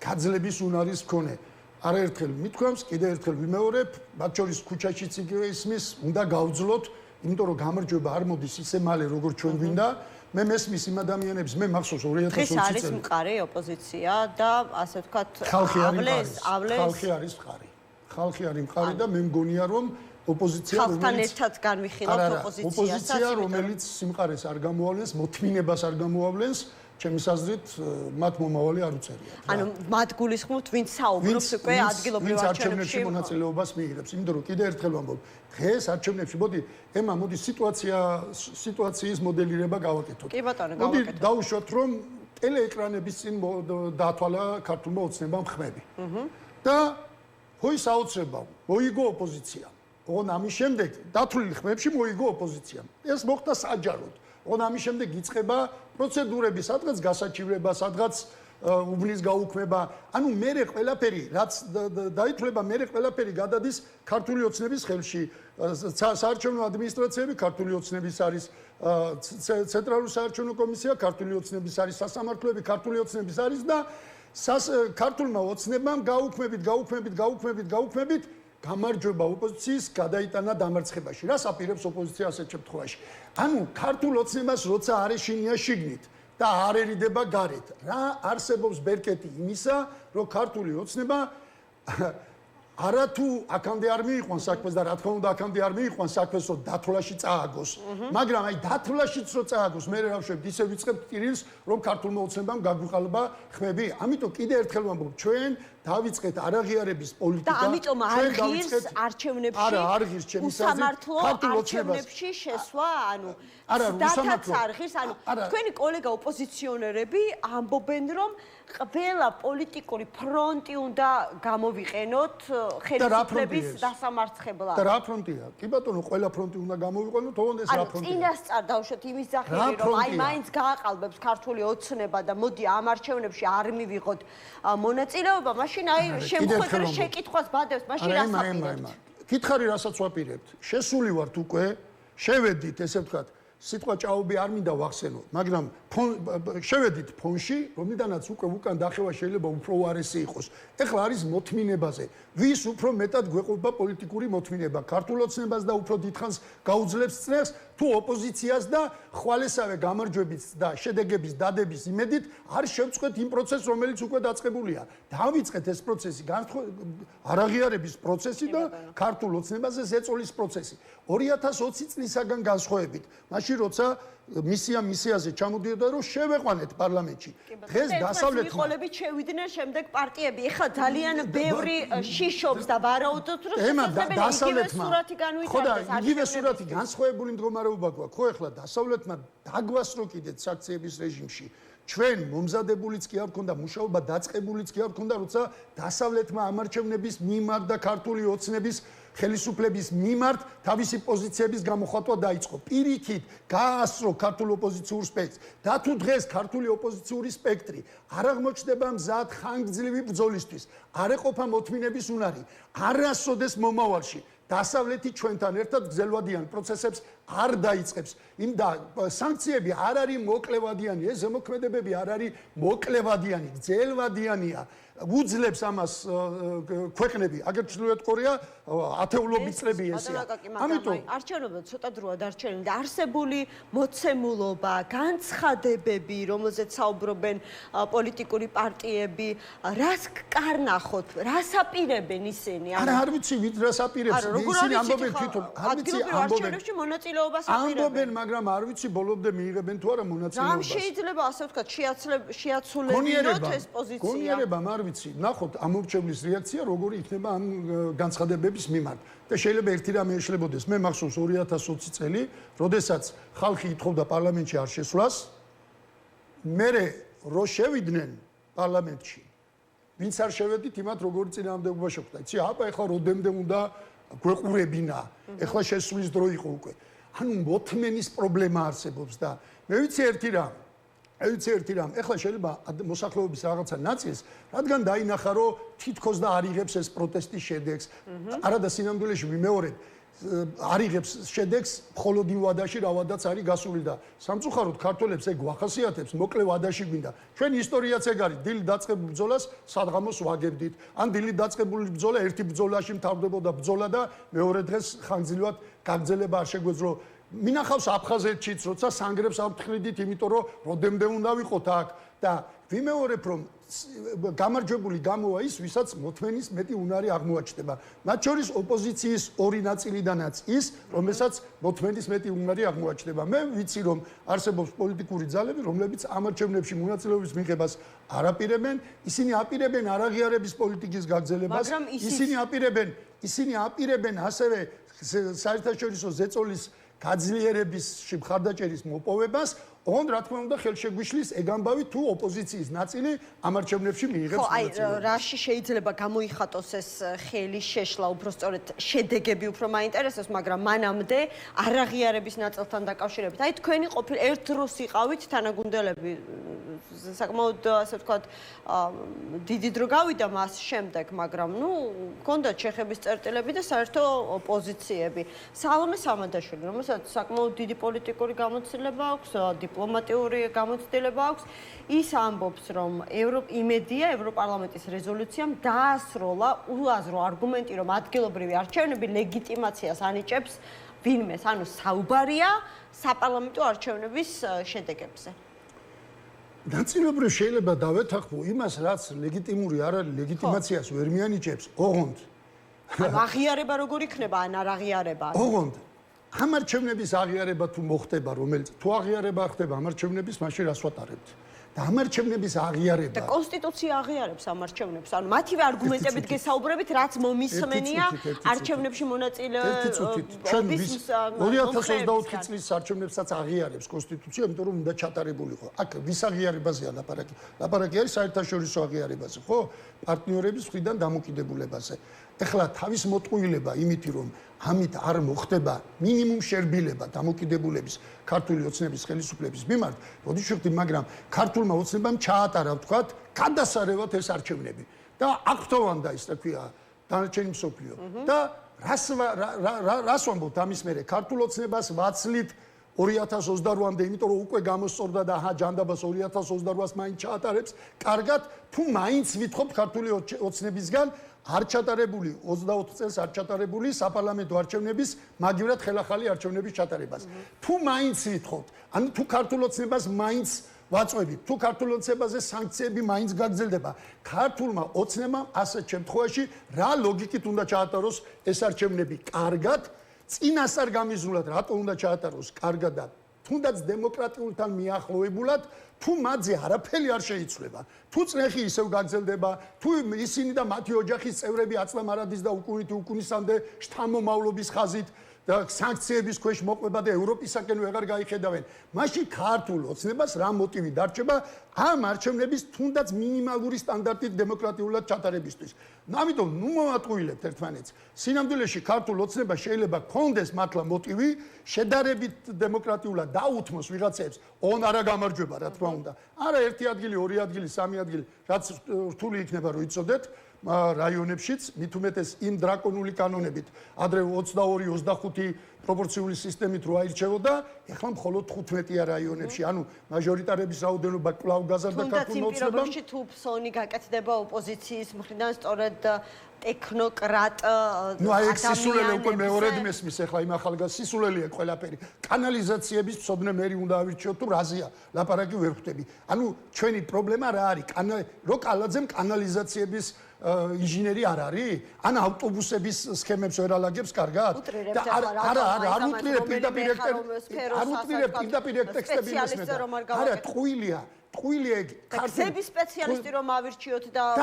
გაძლების უნარის მქონე. არაერთხელ მithქვამს, კიდე ერთხელ ვიმეორებ, მათ შორის ქუჩაშიც იგივე ისმის, უნდა გავძლოთ, იმიტომ რომ გამარჯვება არ მოდის ისე მალე როგორც ჩვენ გვინდა. მე მესმის იმ ადამიანებს, მე მახსოვს 2020 წელი. დღეს არის მყარი ოპოზიცია და ასე ვთქვათ, ხალხი არის მყარი. ხალხი არის მყარი და მე მგონია რომ ოპოზიცია ხალხთან ერთად განვიხილავთ ოპოზიციასაც. ოპოზიცია რომელიც სიმყარეს არ გამოავლენს, მოთმინებას არ გამოავლენს, ჩემის აზრით მათ მომავალი არ უწერიათ. ანუ მათ გულისხმობთ, ვინც საუბრობს უკვე ადგილობრივ არჩევნებში მონაწილეობას მიიღებს. იმიტომ რომ კიდე ერთხელ ვამბობ, დღეს არჩევნებში მოდი სიტუაციის მოდელირება გავაკეთოთ. კი ბატონო, მოდი გავაკეთოთ. დავუშვათ, რომ ტელეეკრანების წინ დაათვალა ქართულმა ოცნებამ ხმები. და ჰოი საოცრებავ, მოიგო ოპოზიცია. ოღონ ამის შემდეგ დათვლილ ხმებში მოიგო ოპოზიცია. ეს მოხდა საჯაროდ. ოღონ ამის შემდეგ იწყება პროცედურები, სადღაც გასაჩივრება, სადღაც უბნის გაუქმება. ანუ მერე ყველაფერი, რაც დაითვლება, მერე ყველაფერი გადადის ქართული ოცნების ხელში. საარჩევნო ადმინისტრაციები ქართული ოცნების არის, ცენტრალური საარჩევნო კომისია ქართული ოცნების არის, სასამართლოები ქართული ოცნების არის და ქართულმა ოცნებამ გაუქმებით გამარჯვება ოპოზიციის გადაიტანა დამარცხებაში. რას აპირებს ოპოზიცია ასეთ შემთხვევაში? ანუ ქართულ ოცნებას როცა არ ეშინია შიგნით და არ ერიდება გარეთ, რა არსებობს ბერკეტი იმისა, რომ ქართული ოცნება არათუ აქამდე არ მიიყვანს საქმეს და რა თქმა უნდა აქამდე არ მიიყვანს საქმეს, რომ დათვლაში წააგოს. მაგრამ აი დათვლაშიც რო წააგოს, მე რა ვშვებ, ისე ვიწყებთ ტირილს, რომ ქართულმა ოცნებამ გაგვიყალიბა ხმები. ამიტომ კიდე ერთხელ ვამბობ, ჩვენ დავიწყეთ არაღიარების პოლიტიკა. და ამიტომ არღირს არჩევნებში. არა, არღირს ჩემი საზრით. უსამართლო არჩევნებში შესვლა, ანუ დათაც არღირს, ანუ თქვენი კოლეგა ოპოზიციონერები ამბობენ, რომ ყველა პოლიტიკური ფრონტი უნდა გამოვიყენოთ ხელისუფლების დასამარცხებლად. და რა ფრონტია? კი ბატონო, ყველა ფრონტი უნდა გამოვიყენოთ, თუნდაც ეს რა ფრონტია? წინასწარ დავუშვათ იმის ძახილი, რომ აი მაინც გააყალბებს ქართული ოცნება და მოდი ამ არჩევნებში არ მივიღოთ მონაწილეობა, მაშინ აი შემოხვედრ შეკითხვას ბადებს, მაშინ რას აპირებთ? კითხარი რასაც ვაპირებთ. შესული ვართ უკვე, შევედით, ესე ვთქვათ, სიტყვა ჭაობი არ მინდა ვახსენო, მაგრამ შევედით ფონში, რომლიდანაც უკვე უკან დახევა შეიძლება უფრო უარესი იყოს. ეხლა არის მოთმინებაზე. ვის უფრო მეტად გვეყოფა პოლიტიკური მოთმინება? ქართულ ოცნებას და უფრო დიდხანს გაუძლებს წნეხს, თუ ოპოზიციას და ხვალესავე გამარჯვების და შედეგების დადების იმედით არ შევწყვეთ იმ პროცესს, რომელიც უკვე დაწყებულია. დავიწყეთ ეს პროცესი, არაღიარების პროცესი და ქართულ ოცნებაზე ზეწოლის პროცესი. 2020 წლისაგან განსხვავებით, მაშინ როცა მისიაზე ჩამოდიოდა, რომ შევეყვანეთ პარლამენტში. დღეს დასავლეთმა მიყოლებით შევიდნენ შემდეგ პარტიები. ეხლა ძალიან ბევრი შიშობს და ვარაუდობთ, რომ დასავლეთმა სურათი განვითარდეს. ხო და იგივე სურათი განსხვავებული მდგომარეობა გვაქვს. ხო ეხლა დასავლეთმა დაგვასრო კიდეც საქციების რეჟიმში. ჩვენ მომზადებულიც კი არ გქონდა, მუშაობა დაწყებულიც კი არ გქონდა, როცა დასავლეთმა ამარჩევნების მიმართ და ქართული ოცნების ხელისუფლების მიმართ თავისი პოზიციების გამოხატვა დაიწყო. პირიქით გაასწრო ქართულ ოპოზიციურ სპექტრს და თუ დღეს ქართული ოპოზიციური სპექტრი არ აღმოჩნდება მზად ხანგრძლივი ბრძოლისთვის, არ ეყოფა მოთმინების უნარი, არასოდეს მომავალში დასავლეთი ჩვენთან ერთად გრძელვადიან პროცესებს არ დაიწყებს. იმ და სანქციები არ არის მოკლევადიანი, ეს ზემოქმედებები არ არის მოკლევადიანი, გრძელვადიანია. უძლებს ამას ქვეყნები, აგერ ჩრდილოეთ კორეა ათეულობით წლები ესეა. ამიტომ არჩევნობა ცოტა დროა დარჩენილი და არსებული მოცემულობა, განცხადებები, რომელზეც საუბრობენ პოლიტიკური პარტიები, რას კარნახოთ, რას აპირებენ ისინი? არა, არ ვიცი, ვით რას აპირებს. ისინი ამბობენ თვითონ, არ ვიცი, არჩევნებში მონაწილეობას ამბობენ, მაგრამ არ ვიცი ბოლომდე მიიღებენ თუ არა მონაწილეობას. რამ შეიძლება ასე ვთქვათ, შეაცვლებინოთ ეს პოზიცია? გონიერება, არ ვიცი, ნახოთ ამორჩევლის რეაქცია როგორი იქნება ამ განცხადებების მიმართ. და შეიძლება ერთი რამე ეშლებოდეს. მე მახსოვს 2020 წელი, როდესაც ხალხი ითხოვდა პარლამენტში არ შესვლას, მერე რო შევიდნენ პარლამენტში, ვინც არ შევედით, იმათ როგორი წინააღმდეგობა შეხვდა. იცი, აბა ეხლა როდემდე უნდა გვეყურებინა, ეხლა შესვლის დრო იყო უკვე. ანუ მოთმენის პრობლემა არსებობს და მე ვიცი ერთი რამ. ვიცი ერთი რამ, ეხლა შეიძლება მოსახლეობის რაღაცა ნაწილს, რადგან დაინახა, რომ თითქოს და არ იღებს ეს პროტესტის შედეგს, არადა სინამდვილეში ვიმეორებ, არ იღებს შედეგს მხოლოდ იმ ვადაში, რა ვადაც არის გასული და სამწუხაროდ ქართველებს ეგ ვახასიათებს, მოკლე ვადაში გვინდა. ჩვენ ისტორიაც ეგ არის, დილით დაწყებულ ბრძოლას სადღამოს ვაგებდით. ან დილით დაწყებული ბრძოლა ერთი ბრძოლაში მთავრდებოდა ბრძოლა და მეორე დღეს ხანგრძლივად გაგრძელება არ შეგვეძლო. მინახავს აფხაზეთშიც, როცა სანგრებს ავთხრიდით, იმიტომ რომ როდემდე უნდა ვიყოთ აქ და ვიმეორებ, რომ გამარჯვებული გამოვა ის, ვისაც მოთმენის მეტი უნარი აღმოაჩნდება. მათ შორის ოპოზიციის ორი ნაწილიდანაც ის, რომელსაც მოთმენის მეტი უნარი აღმოაჩნდება. მე ვიცი, რომ არსებობს პოლიტიკური ძალები, რომლებიც ამ არჩევნებში მონაწილეობის მიღებას არ აპირებენ, ისინი აპირებენ არაღიარების პოლიტიკის გაგრძელებას, ისინი აპირებენ ასევე საერთაშორისო ზეწოლის გაძლიერებისში მხარდაჭერის მოპოვებას, ოღონდ რა თქმა უნდა ხელშეგვიშლის ეგ ამბავი თუ ოპოზიციის ნაწილი ამ არჩევნებში მიიღებს მონაწილეობას. რაში შეიძლება გამოიხატოს ეს ხელის შეშლა, უბრალოდ შედეგები უფრო მაინტერესებს, მაგრამ მანამდე არაღიარების ნაწილთან დაკავშირებით. აი თქვენი ყოფილი ერთ დროს იყავით თანაგუნდელები, საკმაოდ ასე ვთქვათ, დიდი დრო გავიდა მას შემდეგ, მაგრამ ჰქონდათ შეხების წერტილები და საერთო ოპოზიციები. სალომე სამადაშვილი, რომელსაც საკმაოდ დიდი პოლიტიკური გამოცდილება აქვს, დიპლომატიური გამოცდილება აქვს, ის ამბობს, რომ იმედია ევროპარლამენტის რეზოლუციამ დაასროლა უაზრო არგუმენტი, რომ ადგილობრივი არჩევნები ლეგიტიმაციას ანიჭებს ვინმეს, ანუ საუბარია საპარლამენტო არჩევნების შედეგებზე. ნაწილობრივ შეიძლება დავეთანხმო იმას, რაც ლეგიტიმური არ არის, ლეგიტიმაციას ვერ მიანიჭებს, ოღონდ. აღიარება როგორ იქნება, ან არ აღიარება? ოღონდ ამ არჩევნების აღიარება თუ მოხდება, რომელიც თუ აღიარება ხდება ამ არჩევნების, მაშინ რას ვატარებთ? და ამ არჩევნების აღიარება და კონსტიტუცია აღიარებს ამ არჩევნებს, ანუ მათივე არგუმენტებით გესაუბრებით, რაც მომისმენია არჩევნებში მონაწილეობის 2024 წლის არჩევნებსაც აღიარებს კონსტიტუცია, იმიტომ რომ უნდა ჩატარებულიყო. აქ ვის აღიარებაზეა ლაპარაკი? ლაპარაკი არის საერთაშორისო აღიარებაზე, ხო? პარტნიორების მხრიდან დამოკიდებულებაზე. ეხლა თავის მოტყუილება იმითი, რომ ამით არ მოხდება მინიმუმ შერბილება დამოკიდებულების ქართული ოცნების ხელისუფლების მიმართ, როდის შეხვდით, მაგრამ ქართულმა ოცნებამ ჩაატარა, ვთქვათ, გადასარევად ეს არჩევნები და აქვთოვანდა ის, რა ქვია, დანარჩენი მსოფლიო. და რას ვამბობთ ამის მერე? ქართულ ოცნებას ვაცლით 2028-მდე, იმიტომ რომ უკვე გამოსწორდა და ჯანდაბას 2028-ს მაინც ჩაატარებს. კარგად, თუ მაინც ვითხოვთ ქართული ოცნებისგან არ ჩატარებული 24 წელს არ ჩატარებული საპარლამენტო არჩევნების მაგივრად ხელახალი არჩევნების ჩატარებას. თუ მაინც ვითხოვთ, ანუ თუ ქართულ ოცნებას მაინც ვაწვევით, თუ ქართულ ოცნებაზე სანქციები მაინც გაგრძელდება, ქართულმა ოცნებამ ასეთ შემთხვევაში რა ლოგიკით უნდა ჩაატაროს ეს არჩევნები? კარგად, წინასწარ გამიზრულად, რატო უნდა ჩაატაროს კარგად და თუნდაც დემოკრატიულთან მიახლოებულად, თუ მათზე არაფერი არ შეიცვლება, თუ წნეხი ისევ გაგრძელდება, თუ ისინი და მათი ოჯახის წევრები აწლამარადის და უკუნისამდე შთამომავლობის ხაზით და სანქციების ქვეშ მოყვება და ევროპისაკენ ვეღარ გაიხედავენ. მაშინ ქართულ ოცნებას რა მოტივი დარჩება ამ არჩევნების თუნდაც მინიმალური სტანდარტით დემოკრატიულად ჩატარებისთვის. ამიტომ მოვატყუილებთ ერთმანეთს. სინამდვილეში ქართულ ოცნებას შეიძლება გქონდეს მართლა მოტივი შედარებით დემოკრატიულად დაუთმოს ვიღაცებს, ოღონდ არა გამარჯვება, რა თქმა უნდა. არა ერთი ადგილი, ორი ადგილი, სამი ადგილი, რაც რთული იქნება რომ იცოდეთ. რაიონებშიც მით უმეტეს იმ დრაკონული კანონებით ადრე 22-25 პროპორციული სისტემით რო აირჩევოდა, ეხლა მხოლოდ 15-ია რაიონებში, ანუ მაჟორიტარების რაოდენობა კვლავ გაზარდა ქართულ ოცნებამ. თუნდაც იმ თუ ფსონი გაკეთდება ოპოზიციის მხრიდან სწორედ ტექნოკრატ აი ეს სისულელე უკვე მეორედ მესმის ეხლა იმ ახალგაზრდა სისულელეა ყველაფერი. კანალიზაციების მცოდნე მერი უნდა ავირჩიოთ თუ რაზეა ლაპარაკი ვერ ხვდები. ანუ ჩვენი პრობლემა რა არის? რო კალაძემ კანალიზაციების ინჟინერი არ არის? ან ავტობუსების სქემებს ვერ ალაგებს კარგად? და არ უტრირებ პირდაპირ ტექსტები მესმედა. არა, ტყუილია. ტყუილია ეგ ქართული სპეციალისტი რომ ავირჩიოთ და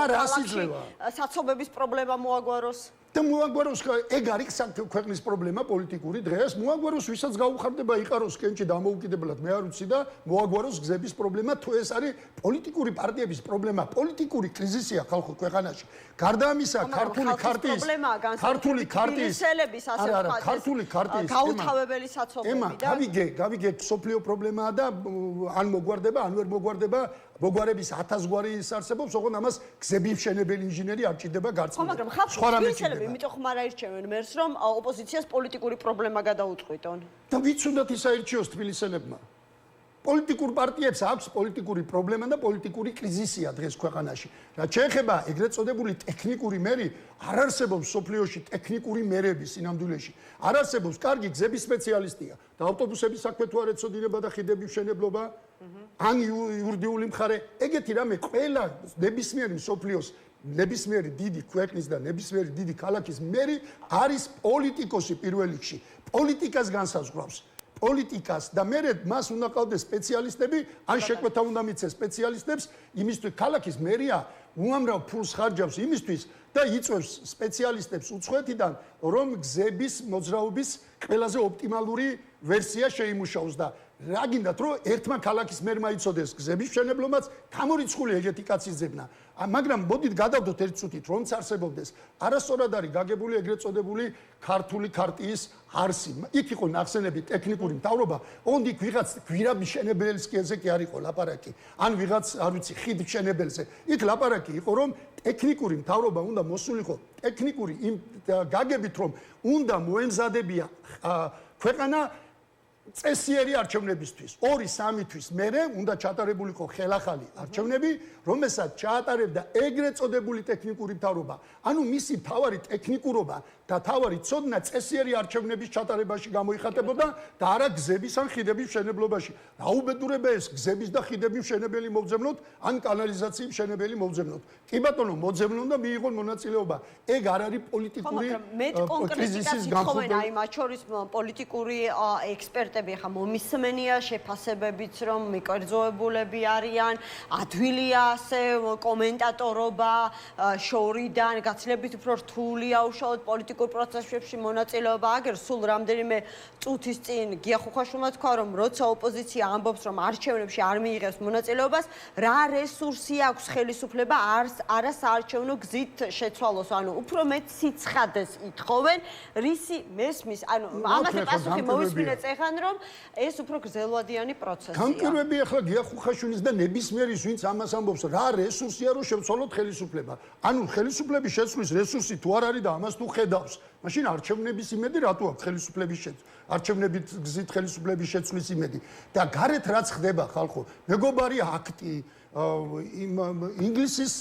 საცობების პრობლემა მოაგვაროს. და მოაგვაროს ეგ არის ქვეყნის პრობლემა პოლიტიკური დღეს მოაგვაროს ვისაც გაუხარდება იყაროს კენჭი დამოუკიდებლად მე არ ვიცი და მოაგვაროს გზების პრობლემა თუ ეს არის πολιτიკური პარტიების პრობლემა პოლიტიკური კრიზისია ხალხურ ქვეყანაში გარდა ამისა ქართული ქარტიის გაუთავებელი საცობები გავიგე სოფლიო პრობლემაა და ან მოგვარდება ან ვერ მოგვარდება მოგვარების 1000 გვარი ისარსებობს, ოღონდ ამას გზები მშენებელი ინჟინერი არ ჭირდება გარწმუნება. მაგრამ ხალხი იმიტომ ხომ არ აირჩევენ მერს, რომ ოპოზიციას პოლიტიკური პრობლემა გადაუწყვიტონ. და ვიც უნდათ ის აირჩიოს თბილისელებმა? პოლიტიკურ პარტიებს აქვს პოლიტიკური პრობლემა და პოლიტიკური კრიზისია დღეს ქვეყანაში. რაც შეეხება ეგრეთ წოდებული ტექნიკური მერი, არ არსებობს სოფლიოში ტექნიკური მერები სინამდვილეში. არ არსებობს კარგი გზების სპეციალისტია და ავტობუსების საქმე თუ არ ეცოდინება და ხიდების მშენებლობა, ან იურიდიული მხარე, ეგეთი რამე ყველა ნებისმიერი სოფლიოს ნებისმიერი დიდი ქვეყნის და ნებისმიერი დიდი ქალაქის მერი არის პოლიტიკოსი პირველ რიგში. პოლიტიკას განსაზღვრავს. პოლიტიკას და მერე მას უნდა ყავდეს სპეციალისტები, ან შეკვეთა უნდა მიცეს სპეციალისტებს, იმისთვის ქალაქის მერია უამრავ ფულს ხარჯავს იმისთვის და იწვევს სპეციალისტებს უცხოეთიდან, რომ გზების მოძრაობის ყველაზე ოპტიმალური ვერსია შეიმუშაოს და რა გინდათ რომ ერთმა ქალაქის მერმა იცოდეს გზების მშენებლობაც, გამორიცხული ეგეთი კაცი ძებნა. მაგრამ მოდით გადავდოთ ერთ წუთით, რომც არსებობდეს. არასწორად არის გაგებული ეგრეთ წოდებული ქართული ქარტიის არსი. იქ იყო ნახსენები ტექნიკური მთავრობა, ოღონდ იქ ვიღაც გვირაბის მშენებელს კი არ იყო ლაპარაკი. ან ვიღაც, არ ვიცი, ხიდ მშენებელზე. იქ ლაპარაკი იყო, რომ ტექნიკური მთავრობა უნდა მოსულიყო ტექნიკური იმ გაგებით, რომ უნდა მოემზადებია ქვეყანა წესიერი არჩევნებისთვის 2-3 თვის მერე უნდა ჩატარებულიყო ხელახალი არჩევნები, რომელსაც ჩაატარებდა ეგრეთ წოდებული ტექნიკური მთავრობა. ანუ მისი თავარი ტექნიკურობა და თავარი ცოდნა წესიერი არჩევნების ჩატარებაში გამოიხატებოდა და არა გზების ან ხიდების მშენებლობაში. რაუბედურება ეს გზების და ხიდების მშენებელი მოგზავნოთ ან კანალიზაციის მშენებელი მოგზავნოთ. კი ბატონო, მოძებნონ და მიიღონ მონაწილეობა. ეგ არ არის პოლიტიკური კრიზისის განხორციელება. აი მათ შორის პოლიტიკური ექსპერტები ხა მომისმენია შეფასებებიც რომ მიკერძოებულები არიან, ადვილია ასე კომენტატორობა შორიდან გაცილებით უფრო რთულია უშუალოდ პოლიტიკურ პროცესებში მონაწილეობა. აგერ სულ რამდენიმე წუთის წინ გია ხუხაშვილმა თქვა რომ როცა ოპოზიცია ამბობს რომ არჩევნებში არ მიიღებს მონაწილეობას, რა რესურსი აქვს ხელისუფლება არა საარჩევნო გზით შეცვალოს, ანუ უფრო მეტ სიცხადეს ითხოვენ, რისი მესმის, ანუ ამაზე პასუხი მოვისმინეთ ეხან რომ ეს უფრო გრძელვადიანი პროცესია. განკურვები ახლა გია ხუხაშვილის და ნებისმიერის ვინც ამას ამბობს, რა რესურსია რომ შევცვალოთ ხელისუფლება. ანუ ხელისუფლების შეცვლის რესურსი თუ არ არის და ამას თუ ხედავს, მაშინ არჩევნების იმედი რატო აქვს ხელისუფლების არჩევნებით გზით ხელისუფლების შეცვლის იმედი. და გარეთ რაც ხდება ხალხო, მეგობარი აქტი ინგლისის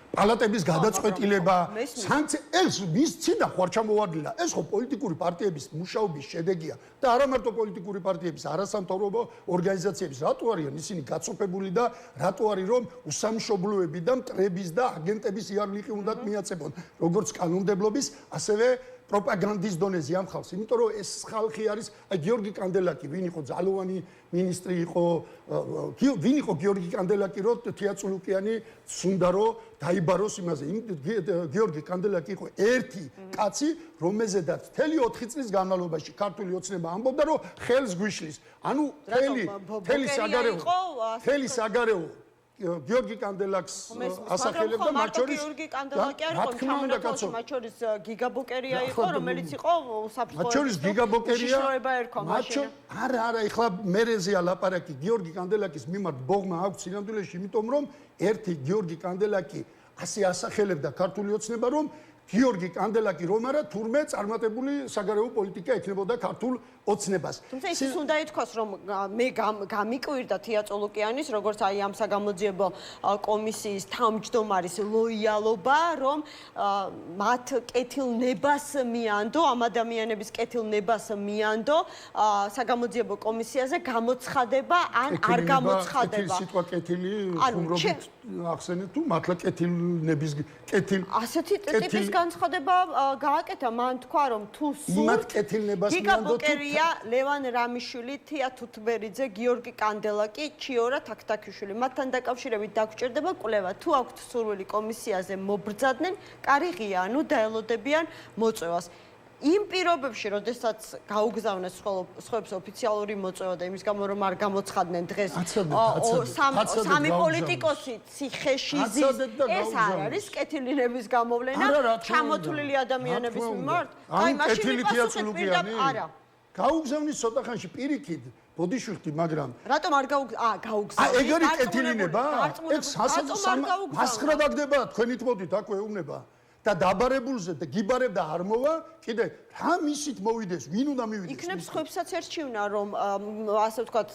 პალატების გადაწყვეტილება, სანქცია, ეს ვიცი და ხوار ჩამოვარდნილა. ეს ხო პოლიტიკური პარტიების მუშაობის შედეგია და არა მარტო პოლიტიკური პარტიების, არასამთავრობო ორგანიზაციების. რატო არიან ისინი გაწოფებული და რატო არის რომ უსამშობლოები და მტრების და აგენტების იარლიყი უნდათ მიაწებონ, როგორც კანონმდებლობის, ასევე პროპაგანდის დონეზე ამ ხალხს, იმიტომ რომ ეს ხალხი არის, აი გიორგი კანდელაკი, ვინ იყო ძალოვანი მინისტრი იყო, ვინ იყო გიორგი კანდელაკი, რომ თეატრალუკიანი სუნდა რომ დაიბაროს იმაზე. გიორგი კანდელაკი იყო ერთი კაცი, რომელზედაც მთელი 4 წლის განმავლობაში ქართული ოცნება ამბობდა, რომ ხელს გვიშლის. ანუ მთელი საგარეო გიორგი კანდელაკს ასახელებდა, მათ შორის გიორგი კანდელაკი არის კონჩამონაკალში, მათ შორის გიგაბოკერია იყო, რომელიც იყო საფრთხე. მათ შორის გიგაბოკერია. არა, ეხლა მერეზეა ლაპარაკი გიორგი კანდელაკის მიმართ ბოღმა აქვს სინამდვილეში, იმიტომ რომ ერთი გიორგი კანდელაკი ასე ასახელებდა ქართული ოცნება, რომ გიორგი კანდელაკი რომ არა, თურმე წარმატებული საგარეო პოლიტიკა ექნებოდა ქართულ ოცნებას. თუმცა ის უნდა ითქვას, რომ მე გამიკვირდა თეატრალუკიანის, როგორც აი ამ საგამოძიებო კომისიის თავმჯდომარის ლოიალობა, რომ მათ კეთილნებას მიანდო, ამ ადამიანების კეთილნებას მიანდო საგამოძიებო კომისიაზე გამოცხადება ან არ გამოცხადება. სიტყვა კეთილი ხუმრობით ახსენეთ თუ მართლა კეთილნების კეთილ ასეთი ტიპის განცხადება გააკეთა, მან თქვა, რომ თუ იმათ კეთილნებას გიგა მიანდო თუ ბუკერია, ლევან რამიშვილი, თია თუთბერიძე, გიორგი კანდელაკი, ჩიორა თაქთაქიშვილი. მათთან დაკავშირებით დაგვჭირდება კვლევა. თუ აქვთ სურვილი კომისიაზე მობრძადნენ, კარი ღია, ანუ დაელოდებიან მოწვევას. იმ პირობებში, როდესაც გაუგზავნეს სხვებს ოფიციალური მოწვევა და იმის გამო რომ არ გამოცხადდნენ დღეს სამი პოლიტიკოსი ციხეში ზის, ეს არ არის კეთილინების გამოვლენა ჩამოთვლილი ადამიანების მიმართ? აი მაშინ იპასუხეთ პირდაპირ არა. გაუგზავნის ცოტახანში პირიქით ბოდიშვილი, მაგრამ რატომ არ გაუგზავნეს? ეგ არის კეთილინება? ეგ სასხრა დაგდება, თქვენით მოდით აქვე ეუბნება. და დაბარებულზე და გიბარებდა არ მოვა, კიდე რა მისით მოვიდეს, ვინ უნდა მივიდეს? იქნებ სხვებსაც ერჩივნა, რომ ასე ვთქვათ,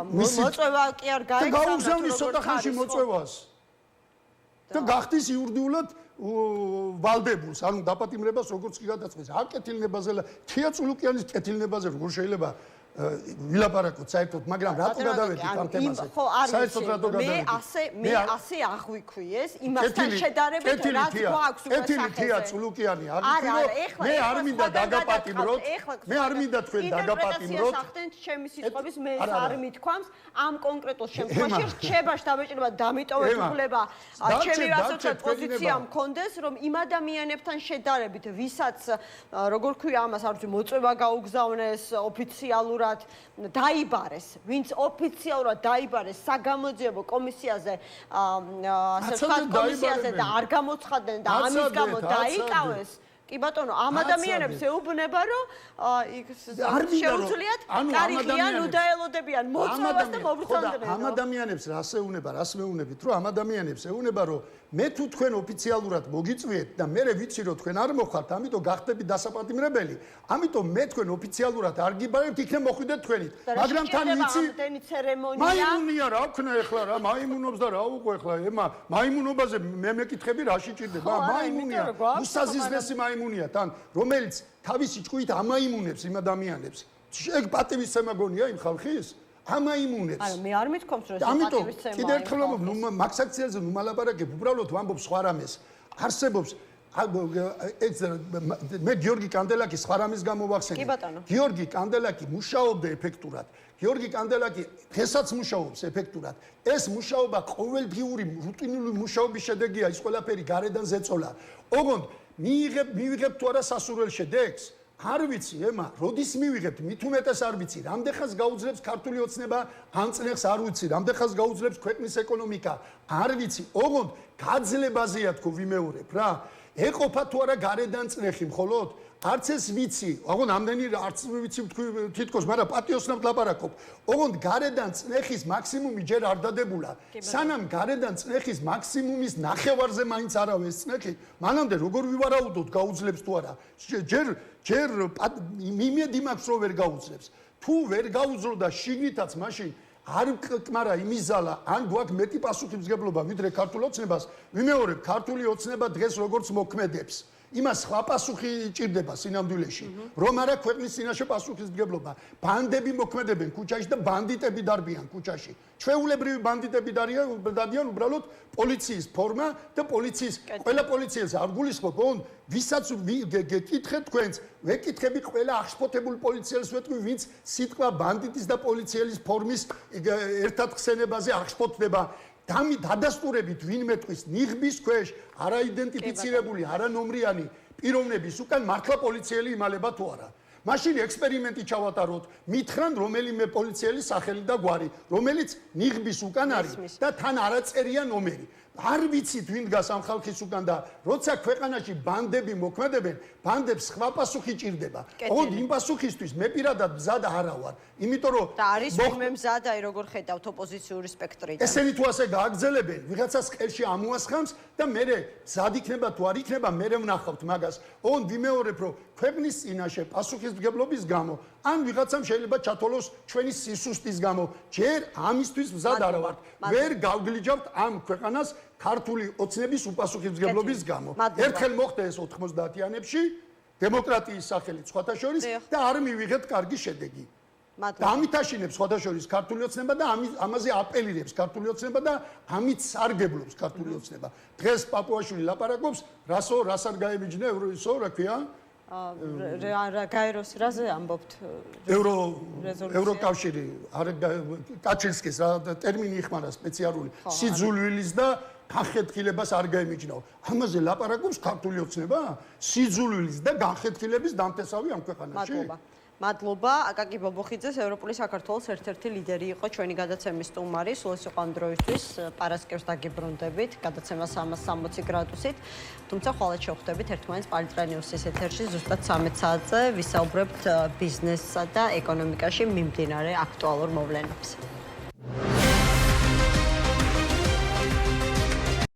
მოწვევა კი არ გაიგზავნა. და გაუგზავნის ცოტახანში მოწვევას. და გახდის იურიდიულად ვალდებულს, ანუ დაპატიმრებას როგორც კი გადაწყვეტს. არ კეთილნებაზე, თია წულუკიანის კეთილნებაზე როგორ შეიძლება ვილაპარაკოთ საერთოდ, მაგრამ რატო გადავედით ამ თემაზე? საერთოდ რატო გადავედით? მე ასე აღვიქვიეს, იმასთან შედარებით რაც გვაქვს უკვე კეთილი თია წულუკიანი აღიქვიო. მე არ მინდა დაგაპატიმროთ. მე არ მინდა თქვენ დაგაპატიმროთ. ახდენთ ჩემი სიტყვების მე არ მithქვამს ამ კონკრეტულ შემთხვევაში რჩება შტაბეჭდილება დამიტოვეთ უფლება ჩემი ასე ვთქვათ პოზიცია მქონდეს, რომ იმ ადამიანებთან შედარებით, ვისაც როგორ ქვია ამას არ ვიცი მოწვევა გაუგზავნეს ოფიციალურად დაიბარეს, ვინც ოფიციალურად დაიბარეს საგამოძიებო კომისიაზე, ასე ვთქვათ, კომისიაზე და არ გამოცხადდნენ და ამის გამო დაიკავეს. კი ბატონო, ამ ადამიანებს ეუბნება, რომ შეუძლიათ კარიგიან, უდაელოდებიან მოწვევას და მობრძანდნენ. ამ ადამიანებს რას ეუბნება, რას მეუბნებით, რომ ამ ადამიანებს ეუბნება, რომ მე თუ თქვენ ოფიციალურად მოგიწვიეთ და მე ვიცი რომ თქვენ არ მოხართ, ამიტომ გახდებით დასაპატიმრებელი, ამიტომ მე თქვენ ოფიციალურად არ გიბარებთ, იქნებ მოხვიდეთ თქვენით. მაგრამ თან ვიცი ამდენი ცერემონია. მაიმუნია რა ქნა ეხლა რა, მაიმუნობს და რა უყო ეხლა, ემა მაიმუნობაზე მე მეკითხები რაში ჭირდება? მაიმუნია, უსაზიზნესი მაიმუნია თან, რომელიც თავისი ჭკუით ამაიმუნებს იმ ადამიანებს. ეგ პატივისცემა გონია იმ ხალხის? ამაიმუნებს. არა, მე არ მithქვამს რომ ეს ამიტომ პატივისცემა. კიდე ერთხელ მაგს აქციაზე ნუ მალაპარაკებ, უბრალოდ ვამბობ სხვა რამეს. არსებობს მე გიორგი კანდელაკის სხვა რამის გამოვახსენე. გიორგი კანდელაკი მუშაობდა ეფექტურად. გიორგი კანდელაკი დღესაც მუშაობს ეფექტურად. ეს მუშაობა ყოველდღიური რუტინული მუშაობის შედეგია, ის ყველაფერი გარედან ზეწოლა. ოღონდ მივიღებ თუ არა სასურველ შედეგს? არ ვიცი, ემა, როდის მივიღებთ, მით უმეტეს არ ვიცი, რამდენხანს გაუძლებს ქართული ოცნება, ამ წნეხს არ ვიცი, რამდენხანს გაუძლებს ქვეყნის ეკონომიკა, არ ვიცი, ოღონდ გაძლებაზეა თქო ვიმეორებ რა. ეყოფა თუ არა გარედან წნეხი მხოლოდ? არც ეს ვიცი, ოღონდ ამდენი არც ვიცი თითქოს, მაგრამ პატიოსნად ლაპარაკობ. ოღონდ გარედან წნეხის მაქსიმუმი ჯერ არ დადებულა. სანამ გარედან წნეხის მაქსიმუმის ნახევარზე მაინც არავე ეს წნეხი, მანამდე როგორ ვივარაუდოთ გაუძლებს თუ არა? ჯერ იმედი მაქვს რომ ვერ გაუძლებს. თუ ვერ გაუძლო და შიგნითაც მაშინ არ კმარა იმიზალა, ან გვაქვს მეტი პასუხისმგებლობა ვიდრე ქართულ ოცნებას, ვიმეორებ, ქართული ოცნება დღეს როგორც მოქმედებს. იმას სხვა პასუხი ჭირდება სინამდვილეში, რომ არა ქვეყნის წინაშე პასუხისმგებლობა. ბანდები მოქმედებენ ქუჩაში და ბანდიტები დარბიან ქუჩაში. ჩვეულებრივი ბანდიტები დადიან უბრალოდ პოლიციის ფორმა და ყველა პოლიციელს არ გულისხმობ, ვისაც გეკითხეთ თქვენს, ვეკითხები ყველა აღშფოთებულ პოლიციელს ვეტყვი, ვინც სიტყვა ბანდიტის და პოლიციელის ფორმის ერთად ხსენებაზე აღშფოთდება. დადასტურებით ვინმე ტყვის ნიღბის ქვეშ არაიდენტიფიცირებული, არანომრიანი პიროვნების უკან მართლა პოლიციელი იმალება თუ არა. მაშინ ექსპერიმენტი ჩავატაროთ, მითხრან რომელიმე პოლიციელის სახელი და გვარი, რომელიც ნიღბის უკან არის და თან არაწერია ნომერი. არ ვიცით ვინ დგას ამ ხალხის უკან და როცა ქვეყანაში ბანდები მოქმედებენ, ბანდებს სხვა პასუხი ჭირდება. ოღონდ იმ პასუხისთვის მე პირადად მზად არა ვარ. იმიტომ რომ და არის ვინმე მზად, აი როგორ ხედავთ ოპოზიციური სპექტრიდან. ესენი თუ ასე გააგრძელებენ, ვიღაცას ყელში ამოასხამს და მე მზად იქნება თუ არ იქნება, მე ვნახავთ მაგას. ოღონდ ვიმეორებ, რომ ქვეყნის წინაშე პასუხისმგებლობის გამო, ან ვიღაცამ შეიძლება ჩათვალოს ჩვენი სისუსტის გამო, ჯერ ამისთვის მზად არა ვარ. ვერ გავგლიჯავთ ამ ქვეყანას ქართული ოცნების უპასუხისმგებლობის გამო. ერთხელ მოხდა ეს 90-იანებში დემოკრატიის სახელით სხვათა შორის და არ მივიღეთ კარგი შედეგი. მადლობა. და ამით აშინებს სხვადასხვა ქართული ოცნება და ამაზე აპელირებს ქართული ოცნება და ამით სარგებლობს ქართული ოცნება. დღეს პაპუაშვილი ლაპარაკობს, რას არ გაემიჯნა ევროისო, რა ქვია? გაეროს რაზე ამბობთ? ევროკავშირი, კაჩინსკის რა ტერმინი იხმარა სპეციალური სიძულვილის და განხეთქილებას არ გაემიჯნაო. ამაზე ლაპარაკობს ქართული ოცნება? სიძულვილის და განხეთქილების დამტესავი ამ ქვეყანაში. მადლობა. აკაკი ბობოხიძეს, ევროპული საქართველოს ერთ-ერთი ლიდერი იყო ჩვენი გადაცემის სტუმარი. სულ ეს იყო ამ დროისთვის. პარასკევს დაგიბრუნდებით გადაცემას 360 გრადუსით. თუმცა ხვალ შევხვდებით ერთმანეთს პალიტრანიუსის ეთერში ზუსტად 13 საათზე ვისაუბრებთ ბიზნესსა და ეკონომიკაში მიმდინარე აქტუალურ მოვლენებზე.